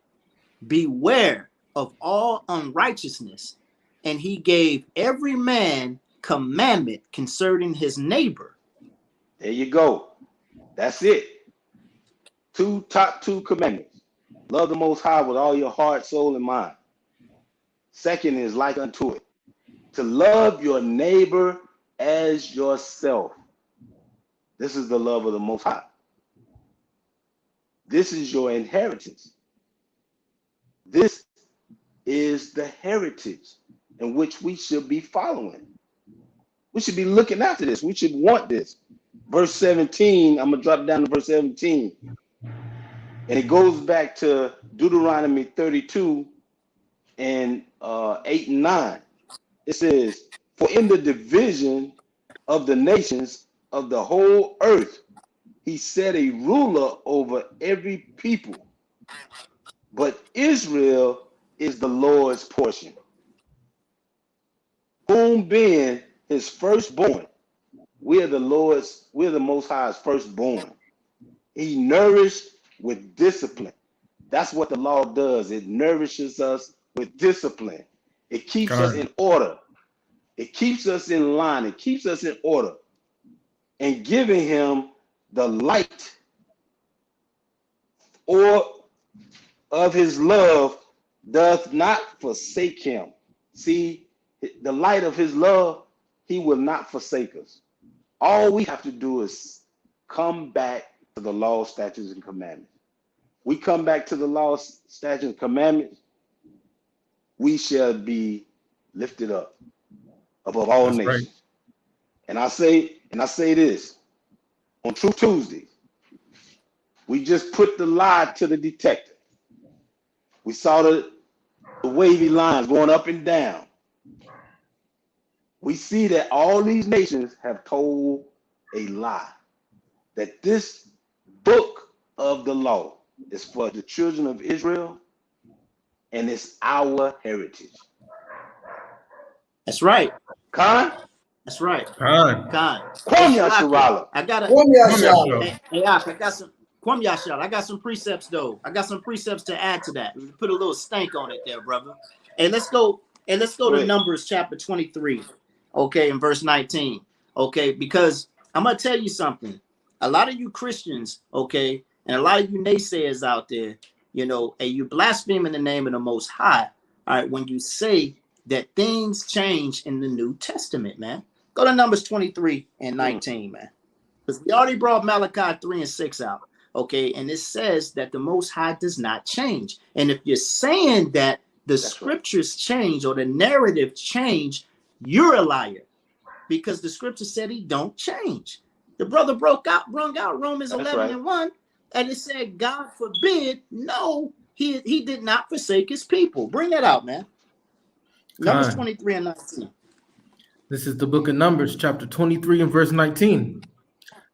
beware of all unrighteousness. And he gave every man commandment concerning his neighbor. There you go. That's it. Top two commandments. Love the Most High with all your heart, soul, and mind. Second is like unto it, to love your neighbor as yourself. This is the love of the Most High. This is your inheritance. This is the heritage in which we should be following. We should be looking after this. We should want this. Verse 17, I'm going to drop down to verse 17. And it goes back to Deuteronomy 32, and 8 and 9. It says, "For in the division of the nations of the whole earth, he set a ruler over every people. But Israel is the Lord's portion, whom being his firstborn, we are the Most High's firstborn. He nourished with discipline." That's what the law does. It nourishes us with discipline. It keeps us in order. It keeps us in line. It keeps us in order. And giving him the light or of his love doth not forsake him. See, the light of his love, he will not forsake us. All we have to do is come back to the law, statutes, and commandments. We come back to the law, statutes, and commandments, we shall be lifted up above all That's nations. right. And I say this, on Truth Tuesday, we just put the lie to the detector. We saw the wavy lines going up and down. We see that all these nations have told a lie, that this book of the law is for the children of Israel, and it's our heritage. That's right. Khan? That's right. Khan. Kwam Yasharala. I got Kwam Yasharala. Hey, I got some Kwam Yasharala. I got some precepts though. I got some precepts to add to that. Put a little stank on it there, brother. And let's go to Numbers chapter 23. Okay, in verse 19. Okay, because I'm gonna tell you something. A lot of you Christians, okay, and a lot of you naysayers out there, you know, and you blaspheme in the name of the Most High. All right, when you say that things change in the New Testament, man. Go to Numbers 23 and 19, man. Because we already brought Malachi 3 and 6 out. Okay, and it says that the Most High does not change. And if you're saying that the scriptures change or the narrative change, you're a liar. Because the scripture said he don't change. The brother brung out Romans 11 and 1, and it said, God forbid, no, he did not forsake his people. Bring that out, man. Numbers 23 and 19. This is the book of Numbers, chapter 23 and verse 19.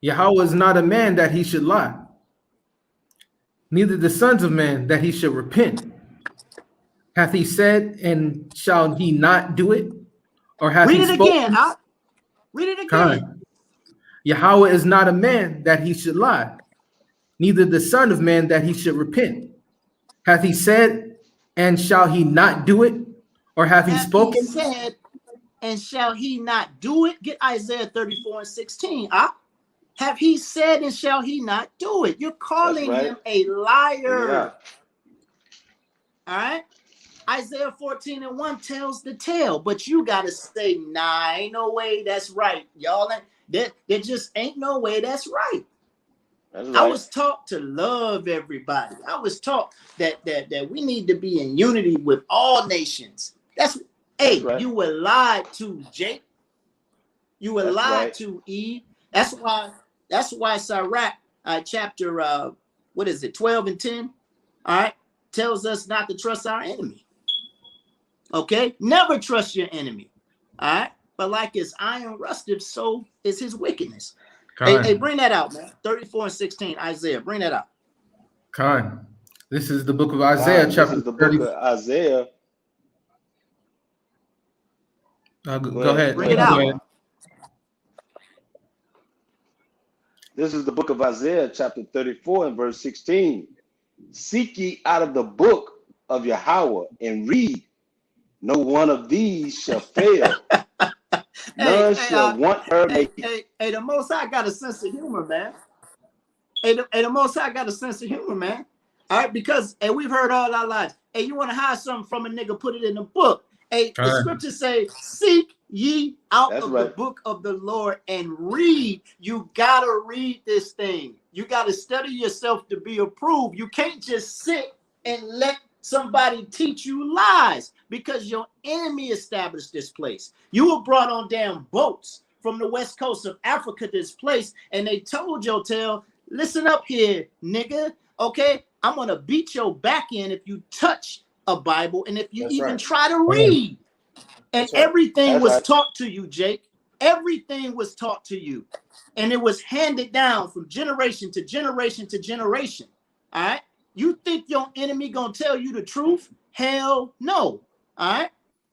Yahweh is not a man that he should lie, neither the sons of man that he should repent. Hath he said, and shall he not do it? Or hath he spoken? Read it again. Yahweh is not a man that he should lie, neither the son of man that he should repent. Hath he said, and shall he not do it? Or hath he spoken? He said, and shall he not do it? Get Isaiah 34 and 16. Have he said, and shall he not do it? You're calling him a liar. Yeah. All right. Isaiah 14 and 1 tells the tale, but you got to say, nah, ain't no way that's right. Y'all, there just ain't no way that's right. That's right. I was taught to love everybody. I was taught that we need to be in unity with all nations. That's right. You were lied to, Jake. You were lied to, Eve. That's why Sirach chapter 12 and 10, all right, tells us not to trust our enemy. Okay, never trust your enemy. All right, but like his iron rusteth, so is his wickedness. Hey, bring that out, man. 34 and 16, Isaiah. Bring that out. Khan. This is the book of Isaiah, chapter 30. This is the book of Isaiah. Go ahead. Bring it out. This is the book of Isaiah, chapter 34 and verse 16. Seek ye out of the book of Yahweh and read. No one of these shall fail. None shall want her making. Hey, the Most High got a sense of humor, man. The Most High got a sense of humor, man. All right, because we've heard all our lives. Hey, you want to hide something from a nigga, put it in the book. Hey, the scriptures say, seek ye out of the book of the Lord and read. You got to read this thing. You got to study yourself to be approved. You can't just sit and let somebody teach you lies because your enemy established this place. You were brought on damn boats from the west coast of Africa, this place, and they told your tail, listen up here, nigga, okay? I'm going to beat your back in if you touch a Bible, and if you That's even right. try to read, and That's right. everything That's was right. taught to you, Jake. Everything was taught to you, and it was handed down from generation to generation to generation. All right. You think your enemy gonna tell you the truth? Hell no. All right.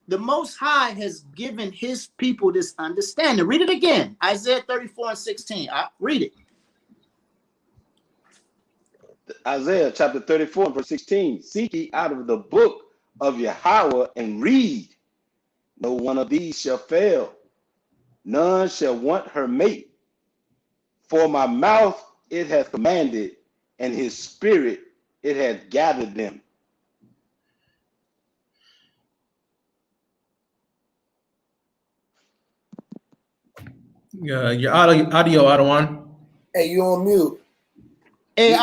The Most High has given his people this understanding. Read it again. Isaiah 34:16. Read it. Isaiah chapter 34 verse 16. Seek ye out of the book of Yahweh and read. No one of these shall fail. None shall want her mate. For my mouth it hath commanded, and his spirit it hath gathered them. Your audio out of one. Hey, you on mute? Hey,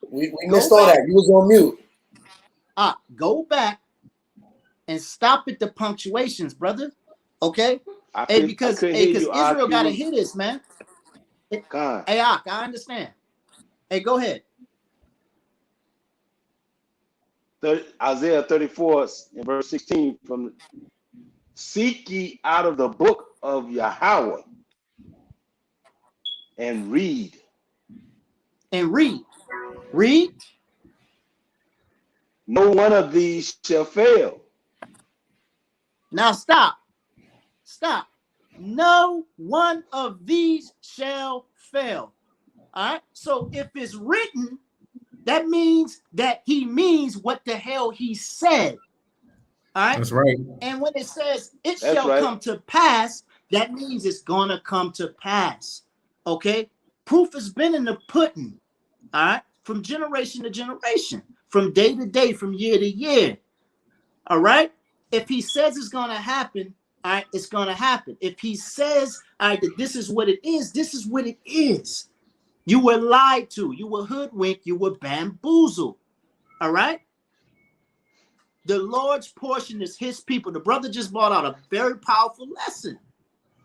We missed all that. You was on mute. Go back and stop at the punctuations, brother. Okay? Because Israel got to hear this, man. Hey, I understand. Hey, go ahead. Isaiah 34 and verse 16 from seek ye out of the book of Yahweh and read. And read. Read. No one of these shall fail. Now stop. Stop. No one of these shall fail. All right. So if it's written, that means that he means what the hell he said. All right. That's right. And when it says it shall come to pass, that means it's gonna come to pass. Okay. Proof has been in the pudding. All right. From generation to generation, from day to day, from year to year. All right. If he says it's gonna happen, all right, it's gonna happen. If he says, all right, that this is what it is, this is what it is. You were lied to, you were hoodwinked, you were bamboozled. All right. The Lord's portion is his people. The brother just brought out a very powerful lesson.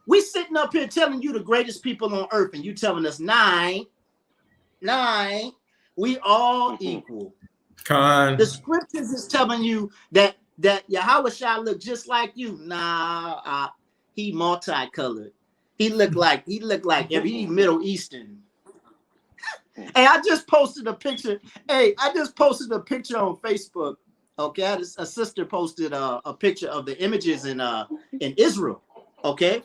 We sitting up here telling you the greatest people on earth, and you telling us nine. We all equal. The scriptures is telling you that Yahweh shall look just like you. Nah, he multicolored. He looked like he Middle Eastern. Hey, I just posted a picture. On Facebook. Okay, a sister posted a picture of the images in Israel. Okay,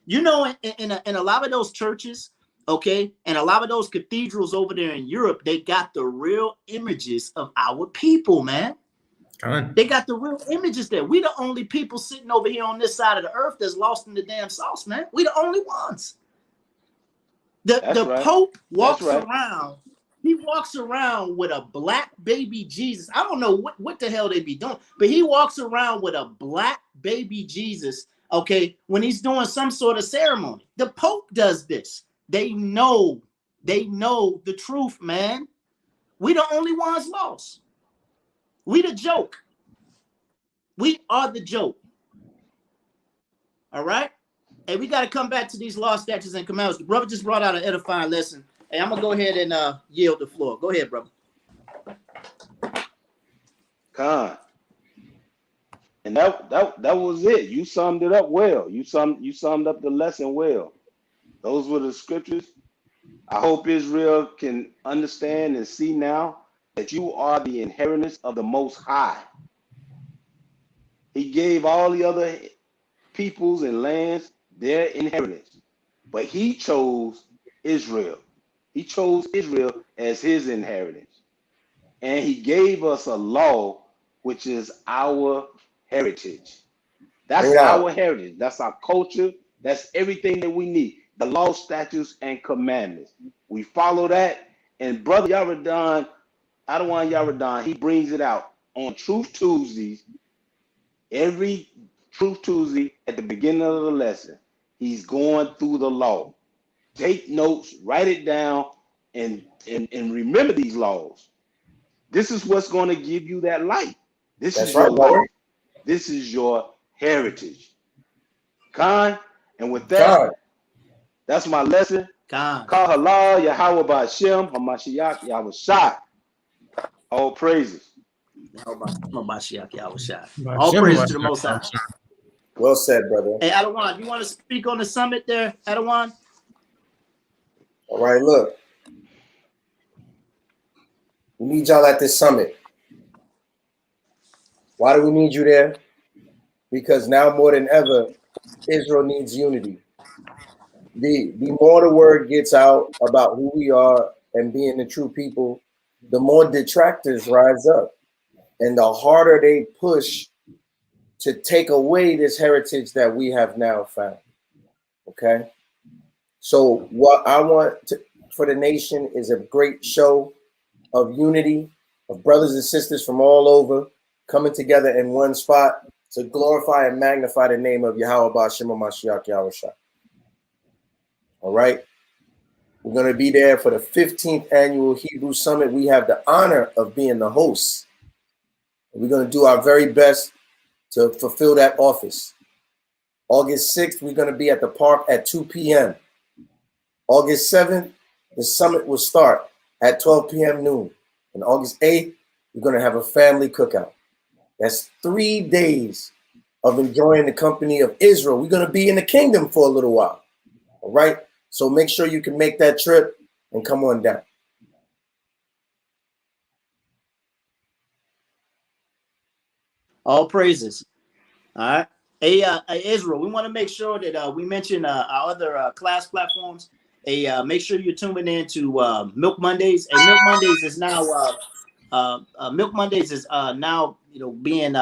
you know, in a lot of those churches, okay, and a lot of those cathedrals over there in Europe, they got the real images of our people, man. They got the real images there. We the only people sitting over here on this side of the earth that's lost in the damn sauce, man. We the only ones. The Pope walks around. He walks around with a black baby Jesus. I don't know what the hell they be doing, but he walks around with a black baby Jesus, okay, when he's doing some sort of ceremony. The Pope does this. They know the truth, man. We the only ones lost. We the joke. We are the joke. All right? Hey, we got to come back to these law, statutes, and commandments. The brother just brought out an edifying lesson. Hey, I'm going to go ahead and yield the floor. Go ahead, brother. And that was it. You summed it up well. You summed up the lesson well. Those were the scriptures. I hope Israel can understand and see now that you are the inheritance of the Most High. He gave all the other peoples and lands their inheritance, but he chose Israel. He chose Israel as his inheritance. And he gave us a law, which is our heritage. That's our heritage. That's our culture. That's everything that we need. The law, statutes, and commandments. We follow that. And Brother Yaradan, Adawan Yaradan, he brings it out on Truth Tuesdays. Every Truth Tuesday at the beginning of the lesson, he's going through the law. Take notes, write it down, and remember these laws. This is what's going to give you that light. This is your life. This is your heritage. Khan, and with that, that's my lesson. Khan. Call halal, Yahweh Ba'Shem, Hamashiach, Yahweh Shah. All praises. All praise to the Most High. Well said, brother. Hey, Adawan, you want to speak on the summit there, Adawan? All right, look. We need y'all at this summit. Why do we need you there? Because now more than ever, Israel needs unity. The more the word gets out about who we are and being the true people, the more detractors rise up. And the harder they push to take away this heritage that we have now found. Okay? So what I want for the nation is a great show of unity, of brothers and sisters from all over coming together in one spot to glorify and magnify the name of Yahweh Ba'Shem Mashiach Yahushua. All right. We're going to be there for the 15th annual Hebrew Summit. We have the honor of being the hosts. We're going to do our very best to fulfill that office. August 6th, we're going to be at the park at 2 p.m. August 7th, the summit will start at 12 p.m. noon. And August 8th, we're going to have a family cookout. That's 3 days of enjoying the company of Israel. We're going to be in the kingdom for a little while. All right? So make sure you can make that trip and come on down. All praises. All right. Hey, Israel, we want to make sure that we mention our other class platforms. Make sure you're tuning in to Milk Mondays. Milk Mondays is now now being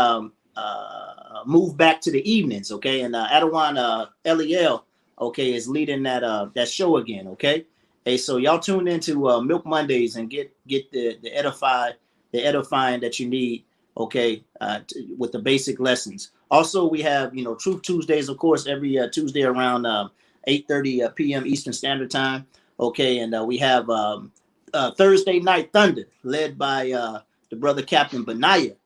moved back to the evenings. Okay, and Adawan Eliel, okay, is leading that show again. Okay, hey, so y'all tune into Milk Mondays and get the edifying that you need. Okay, with the basic lessons. Also, we have Truth Tuesdays, of course, every Tuesday around 8:30 p.m. Eastern Standard Time. Okay, and we have Thursday Night Thunder, led by the brother Captain Benaiah.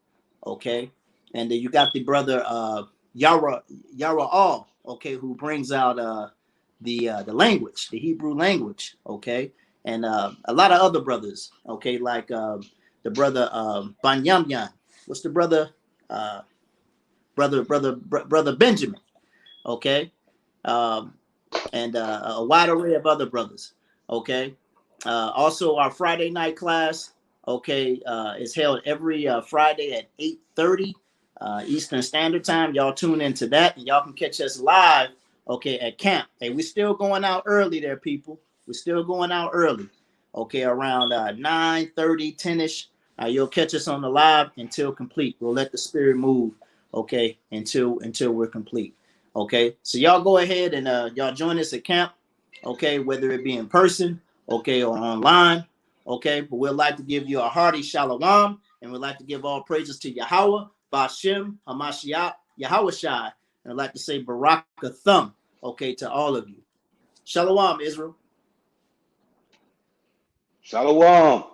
Okay, and then you got the brother Yara All. Okay, who brings out the language, the Hebrew language. Okay, and a lot of other brothers. Okay, like the brother Banyamyan. What's the brother? Brother Benjamin. Okay, and a wide array of other brothers. Okay, also our Friday night class. Okay, is held every Friday at 8:30 Eastern Standard Time. Y'all tune into that, and y'all can catch us live. Okay, at camp. Hey, we're still going out early there, people. We're still going out early. Okay, around 9:30, 10ish. You'll catch us on the live until complete. We'll let the spirit move. Okay, until we're complete. Okay, so y'all go ahead and y'all join us at camp. Okay, whether it be in person, okay, or online. Okay, but we'd like to give you a hearty shalom, and we'd like to give all praises to Yahweh, Ba'Shem, Hamashiach, Yahushai, and I'd like to say Barakathum, okay, to all of you. Shalom, Israel. Shalom.